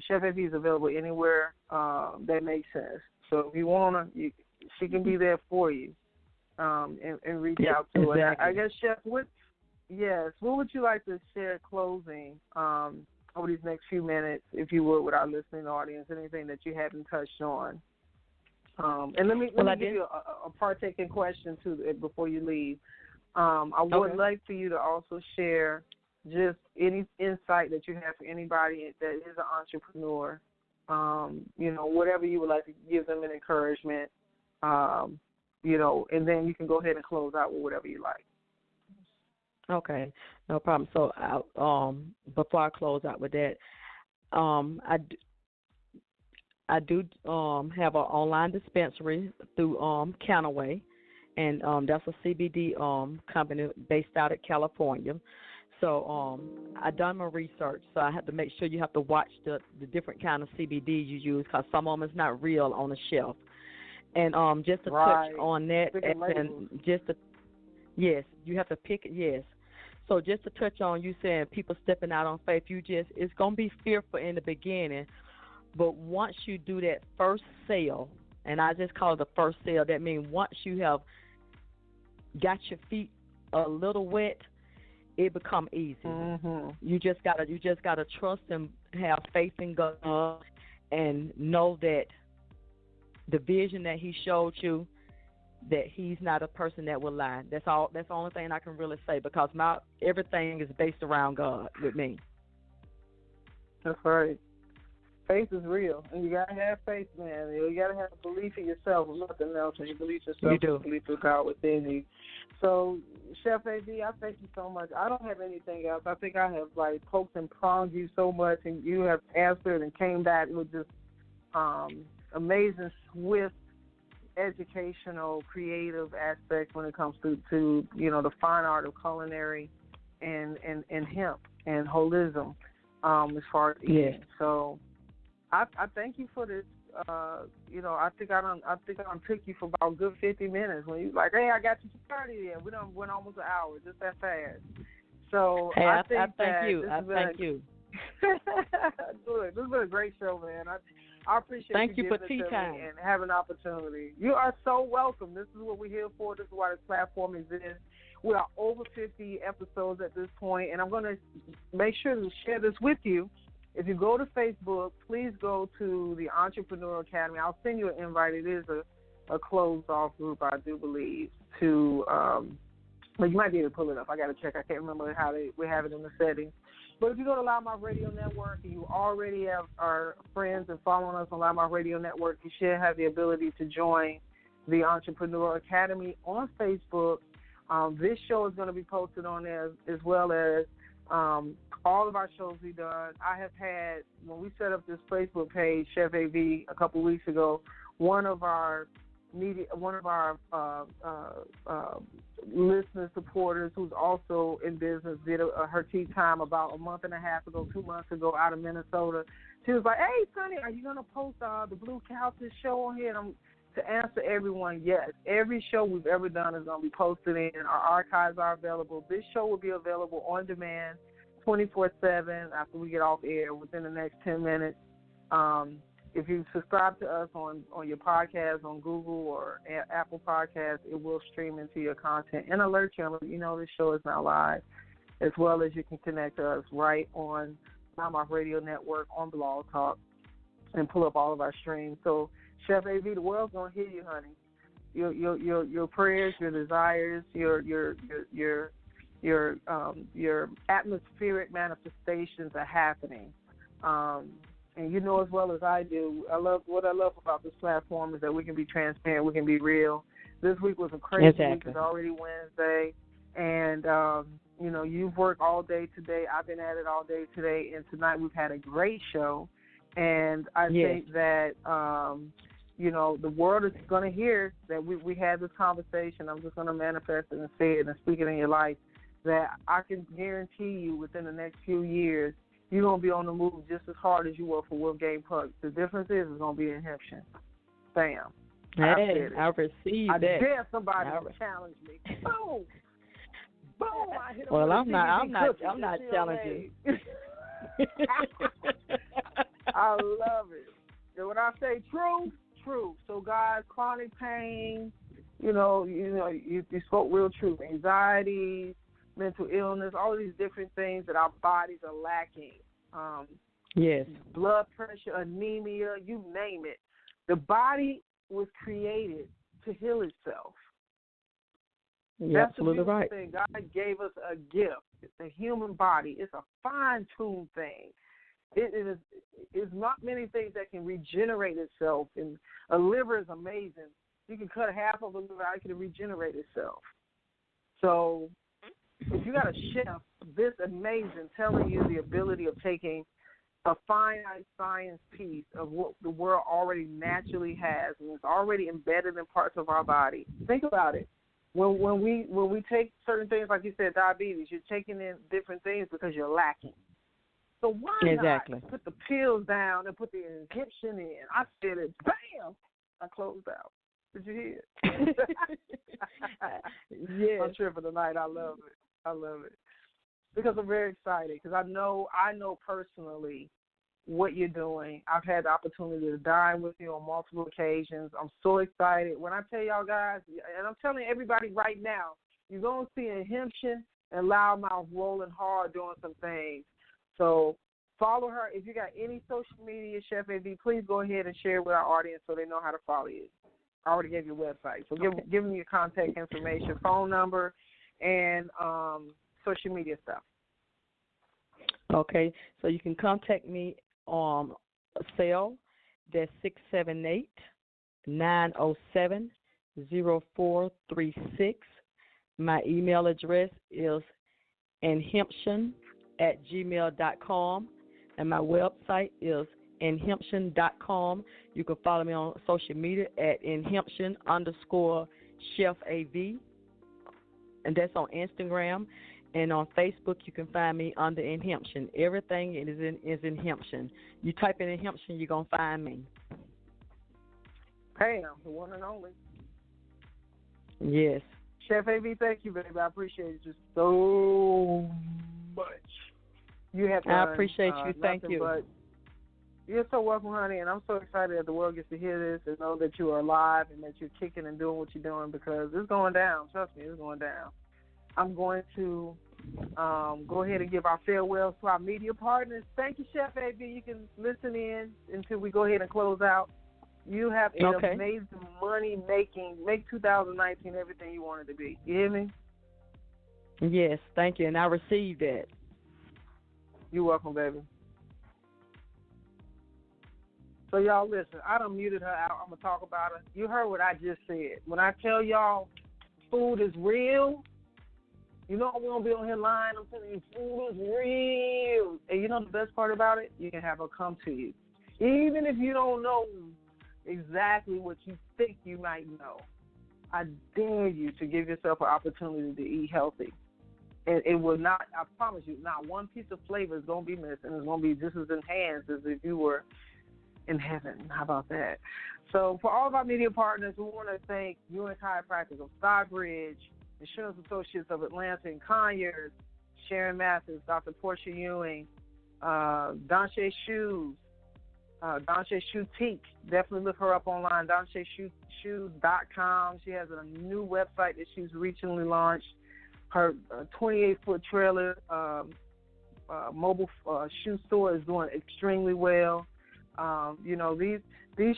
Chef AB is available anywhere that makes sense. So if you want to, she can be there for you and reach out to her. I guess, Chef, what would you like to share closing over these next few minutes, if you would, with our listening audience, anything that you haven't touched on? And let me give you a partaking question too before you leave. I would like for you to also share just any insight that you have for anybody that is an entrepreneur. Whatever you would like to give them an encouragement. And then you can go ahead and close out with whatever you like. Okay, no problem. So, before I close out with that, I do have an online dispensary through Counterway, and that's a CBD company based out of California. So I done my research, so I have to make sure you have to watch the different kind of CBD you use, because some of them is not real on the shelf. And just to touch on that, and yes, you have to pick it. Yes. So just to touch on you saying people stepping out on faith, it's gonna be fearful in the beginning, but once you do that first sale, and I just call it the first sale, that means once you have got your feet a little wet, it become easy. Mm-hmm. You just gotta trust and have faith in God, and know that the vision that He showed you, that He's not a person that will lie. That's all. That's the only thing I can really say, because everything is based around God with me. That's right. Faith is real, and you gotta have faith, man. You gotta have belief in yourself, if nothing else. When you believe in yourself, you believe in God within you. So, Chef AB, I thank you so much. I don't have anything else. I think I have poked and prodded you so much, and you have answered and came back with just amazing, swift, educational, creative aspects when it comes to the fine art of culinary and hemp and holism as far as eating. So I thank you for this. I think I took you for about a good 50 minutes when you was like, hey, I got you for 30 there. We done went almost an hour, just that fast. So hey, I thank you. Thank you. Good. This has been a great show, man. I appreciate Thank you for tea time and having an opportunity. You are so welcome. This is what we're here for. This is why this platform exists. We are over 50 episodes at this point, and I'm going to make sure to share this with you If you go to Facebook, please go to the Entrepreneur Academy. I'll send you an invite. It is a closed-off group, I do believe, but you might be able to pull it up. I got to check. I can't remember how we have it in the settings. But if you go to Loud Mouth Radio Network and you already have our friends and following us on Loud Mouth Radio Network, you should have the ability to join the Entrepreneur Academy on Facebook. This show is going to be posted on there as well as all of our shows we've done. I have had, when we set up this Facebook page, Chef AV, a couple weeks ago, one of our listener supporters who's also in business did her tea time about a month and a half ago, 2 months ago, out of Minnesota. She was like, "Hey, Sonny, are you gonna post the Blue Couches show on here?" And to answer everyone, yes. Every show we've ever done is gonna be posted in. Our archives are available. This show will be available on demand, 24/7 after we get off air within the next 10 minutes. If you subscribe to us on your podcast, on Google or Apple Podcasts, it will stream into your content and alert you and let you know this show is now live, as well as you can connect to us right on my Radio Network on Blog Talk and pull up all of our streams. So, Chef AV, the world's gonna hear you, honey. Your prayers, your desires, your atmospheric manifestations are happening. And you know as well as I do, what I love about this platform is that we can be transparent, we can be real. This week was a crazy week. It's already Wednesday, and you've worked all day today. I've been at it all day today, and tonight we've had a great show. And I think that the world is going to hear that we had this conversation. I'm just going to manifest it and say it and speak it in your life. That I can guarantee you within the next few years, you're going to be on the move just as hard as you were for Wolfgang Puck. The difference is it's going to be InHempzion. Bam. I received that. I dare somebody to challenge me. Boom. Boom. I hit well, I'm not challenging. I love it. And when I say truth. So, guys, chronic pain, you spoke real truth. Anxiety, mental illness, all of these different things that our bodies are lacking. Blood pressure, anemia, you name it. The body was created to heal itself. You're absolutely right. Thing. God gave us a gift. It's a human body. It's a fine-tuned thing. It's not many things that can regenerate itself. And a liver is amazing. You can cut half of a liver out, it can regenerate itself. So if you got a chef this amazing telling you the ability of taking a finite science piece of what the world already naturally has and it's already embedded in parts of our body. Think about it. When we take certain things, like you said, diabetes, you're taking in different things because you're lacking. So why not put the pills down and put the InHempzion in? I said it, bam, I closed out. Did you hear it? Yeah. I'm tripping tonight. I love it. Because I'm very excited because I know personally what you're doing. I've had the opportunity to dine with you on multiple occasions. I'm so excited. When I tell y'all guys, and I'm telling everybody right now, you're going to see InHempzion and Loudmouth rolling hard doing some things. So follow her. If you got any social media, Chef AV, please go ahead and share it with our audience so they know how to follow you. I already gave you a website. So give them your contact information, phone number, and social media stuff. Okay. So you can contact me on a cell. That's 678-907-0436. My email address is InHempzion@gmail.com, and my website is InHempzion.com. You can follow me on social media at InHempzion_ChefAV, and that's on Instagram. And on Facebook, you can find me under InHempzion. Everything is InHempzion. You type in InHempzion, you're going to find me. Bam, the one and only. Yes. Chef AV, thank you, baby. I appreciate you so much. You have done, I appreciate you. Thank you. But you're so welcome, honey, and I'm so excited that the world gets to hear this and know that you are alive and that you're kicking and doing what you're doing because it's going down. Trust me, it's going down. I'm going to go ahead and give our farewells to our media partners. Thank you, Chef AB. You can listen in until we go ahead and close out. You have an amazing make 2019 everything you want it to be. You hear me? Yes, thank you, and I received that. You're welcome, baby. So, y'all, listen, I done muted her out. I'm going to talk about her. You heard what I just said. When I tell y'all food is real, you know we don't be on here lying. I'm telling you, food is real. And you know the best part about it? You can have her come to you. Even if you don't know exactly what you think you might know, I dare you to give yourself an opportunity to eat healthy. And it will not, I promise you, not one piece of flavor is going to be missed, and it's going to be just as enhanced as if you were in heaven. How about that? So for all of our media partners, we want to thank UN Chiropractic of Stockbridge, Insurance Associates of Atlanta and Conyers, Sharon Mathis, Dr. Portia Ewing, Donche Shoes, Donche Shoutique. Definitely look her up online, DoncheShoes.com. She has a new website that she's recently launched. Her 28-foot trailer mobile shoe store is doing extremely well. You know, these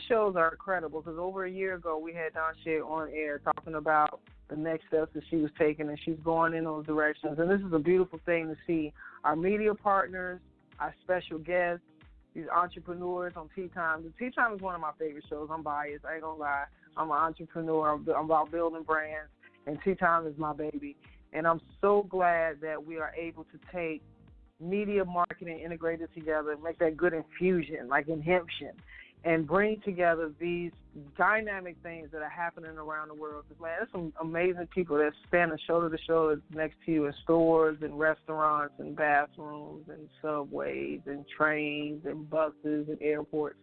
shows are incredible because over a year ago we had Donche on air talking about the next steps that she was taking, and she's going in those directions. And this is a beautiful thing to see our media partners, our special guests, these entrepreneurs on Tea Time. The Tea Time is one of my favorite shows. I'm biased. I ain't going to lie. I'm an entrepreneur. I'm about building brands, and Tea Time is my baby. And I'm so glad that we are able to take media marketing integrated together and make that good infusion, like InHempzion, and bring together these dynamic things that are happening around the world. Because, man, there's some amazing people that stand shoulder to shoulder next to you in stores and restaurants and bathrooms and subways and trains and buses and airports.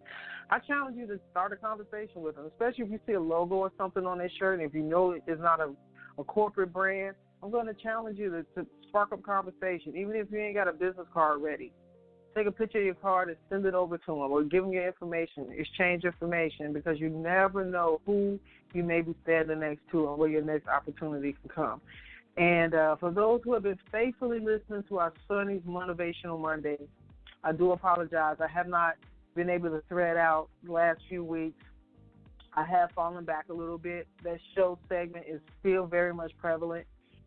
I challenge you to start a conversation with them, especially if you see a logo or something on their shirt, and if you know it's not a corporate brand. I'm going to challenge you to spark up conversation, even if you ain't got a business card ready. Take a picture of your card and send it over to them, or give them your information, exchange information, because you never know who you may be standing next to and where your next opportunity can come. And for those who have been faithfully listening to our Sunny's Motivational Mondays, I do apologize. I have not been able to thread out the last few weeks. I have fallen back a little bit. That show segment is still very much prevalent.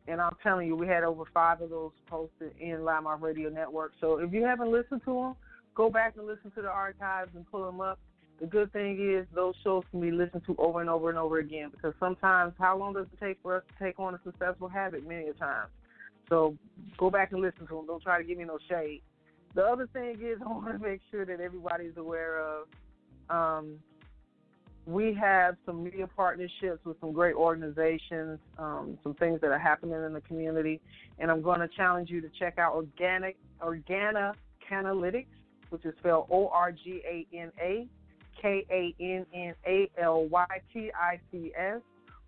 And I'm telling you, we had over 5 of those posted in Live My Radio Network. So if you haven't listened to them, go back and listen to the archives and pull them up. The good thing is those shows can be listened to over and over and over again, because sometimes how long does it take for us to take on a successful habit? Many a times. So go back and listen to them. Don't try to give me no shade. The other thing is I want to make sure that everybody's aware of we have some media partnerships with some great organizations, some things that are happening in the community, and I'm going to challenge you to check out Organic-Canalytics, which is spelled ORGANAKANNALYTICS,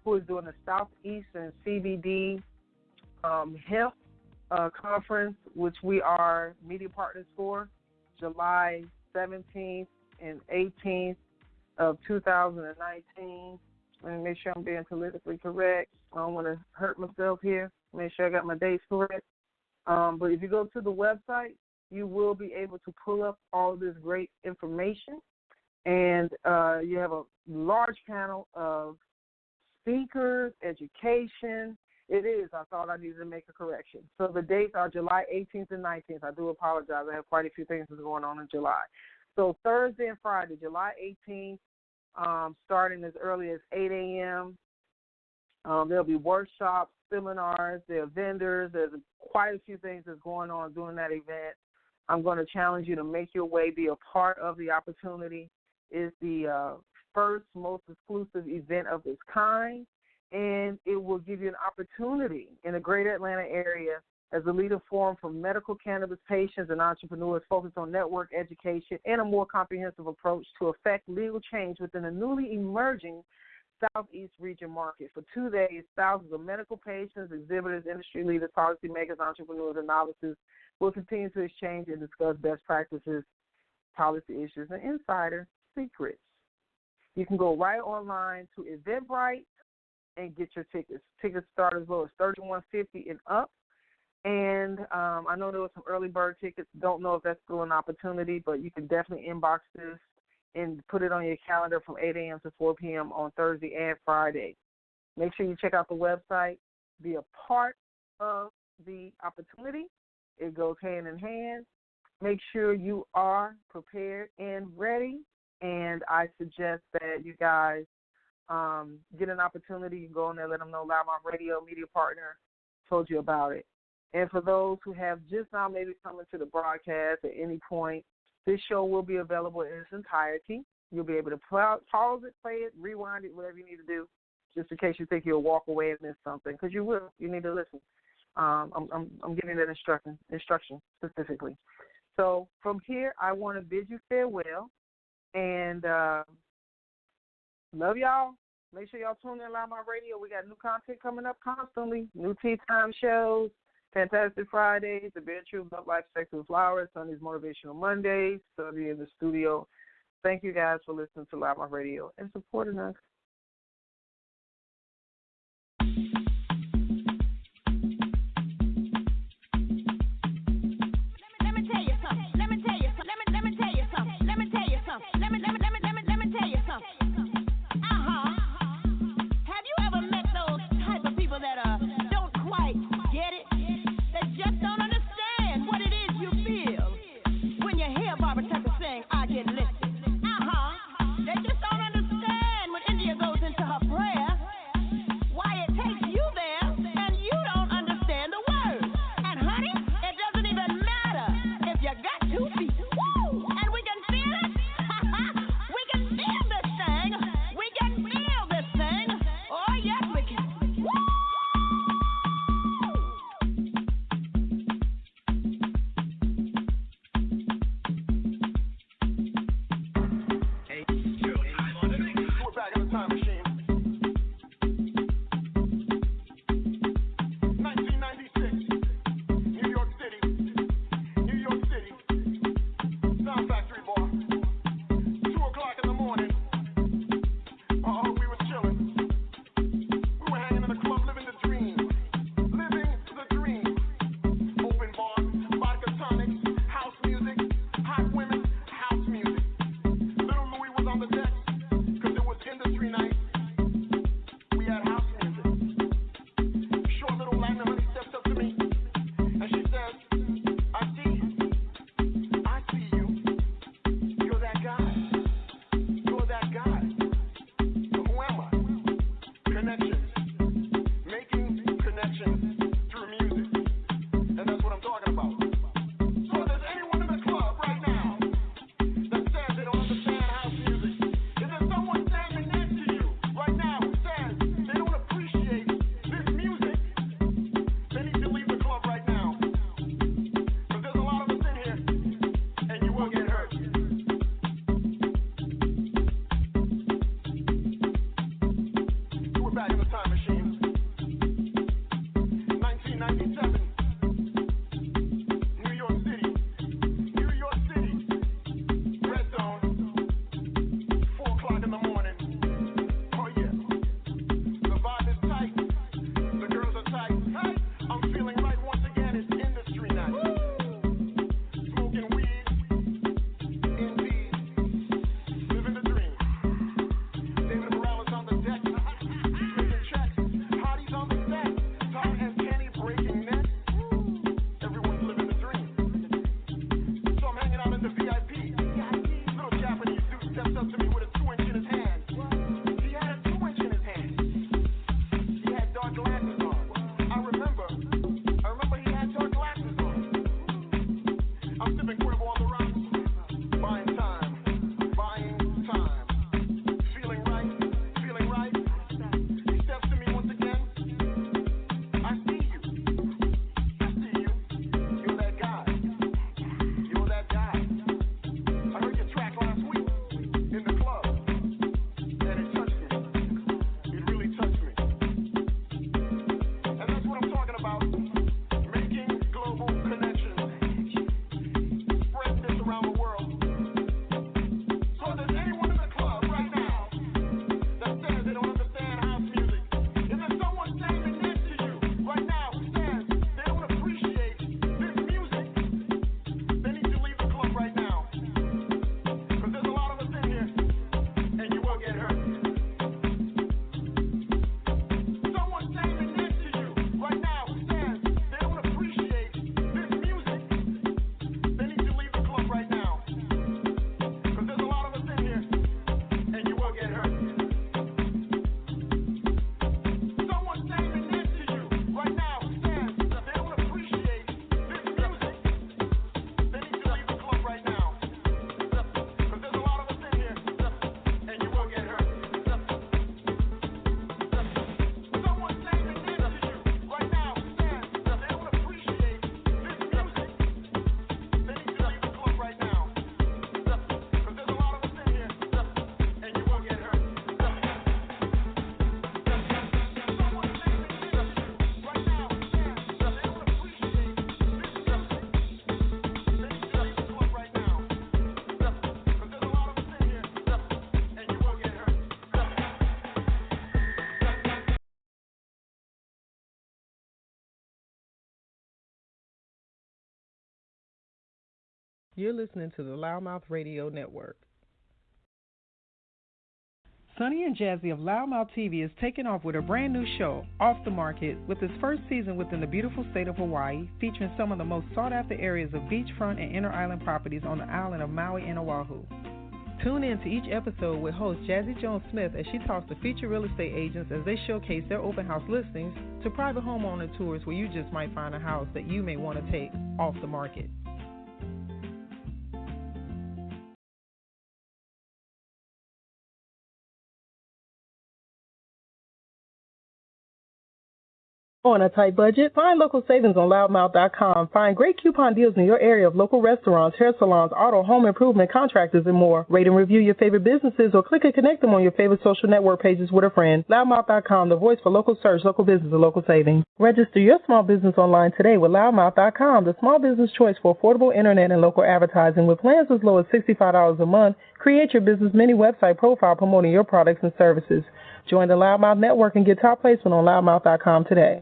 who is doing the Southeastern CBD Hemp Conference, which we are media partners for, July 17th and 18th. Of 2019. Let me make sure I'm being politically correct. I don't want to hurt myself here. Make sure I got my dates correct. But if you go to the website, you will be able to pull up all this great information. And you have a large panel of speakers, education. It is. I thought I needed to make a correction. So the dates are July 18th and 19th. I do apologize. I have quite a few things that's going on in July. So Thursday and Friday, July 18th, starting as early as 8 a.m. There'll be workshops, seminars, there are vendors. There's quite a few things that's going on during that event. I'm going to challenge you to make your way, be a part of the opportunity. It's the first, most exclusive event of its kind, and it will give you an opportunity in the greater Atlanta area as a leader forum for medical cannabis patients and entrepreneurs focused on network education and a more comprehensive approach to affect legal change within the newly emerging Southeast region market. For 2 days, thousands of medical patients, exhibitors, industry leaders, policymakers, entrepreneurs, and novices will continue to exchange and discuss best practices, policy issues, and insider secrets. You can go right online to Eventbrite and get your tickets. Tickets start as low as $31.50 and up. And I know there was some early bird tickets. Don't know if that's still an opportunity, but you can definitely inbox this and put it on your calendar from 8 a.m. to 4 p.m. on Thursday and Friday. Make sure you check out the website. Be a part of the opportunity. It goes hand in hand. Make sure you are prepared and ready. And I suggest that you guys get an opportunity. You go in there, let them know Loudmouth Radio media partner told you about it. And for those who have just now maybe come into the broadcast at any point, this show will be available in its entirety. You'll be able to pause it, play it, rewind it, whatever you need to do, just in case you think you'll walk away and miss something, because you will. You need to listen. I'm giving that instruction specifically. So from here, I want to bid you farewell and love y'all. Make sure y'all tune in to Loudmouth Radio. We got new content coming up constantly, new tea time shows, Fantastic Fridays, The Bare Truth, Love Life, Sex and Flowers, Sundays, Motivational Mondays, Sunday in the studio. Thank you guys for listening to Loudmouth Radio and supporting us. They just don't understand when India You're listening to the Loudmouth Radio Network. Sunny and Jazzy of Loudmouth TV is taking off with a brand new show, Off the Market, with its first season within the beautiful state of Hawaii, featuring some of the most sought-after areas of beachfront and inner island properties on the island of Maui and Oahu. Tune in to each episode with host Jazzy Jones-Smith as she talks to featured real estate agents as they showcase their open house listings to private homeowner tours where you just might find a house that you may want to take off the market. On a tight budget? Find local savings on loudmouth.com. Find great coupon deals in your area of local restaurants, hair salons, auto, home improvement, contractors, and more. Rate and review your favorite businesses or click and connect them on your favorite social network pages with a friend. Loudmouth.com, the voice for local search, local business, and local savings. Register your small business online today with loudmouth.com, the small business choice for affordable internet and local advertising with plans as low as $65 a month. Create your business mini website profile promoting your products and services. Join the Loudmouth Network and get top placement on loudmouth.com today.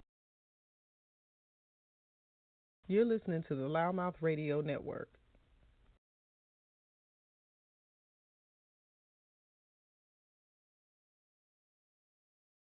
You're listening to the Loudmouth Radio Network.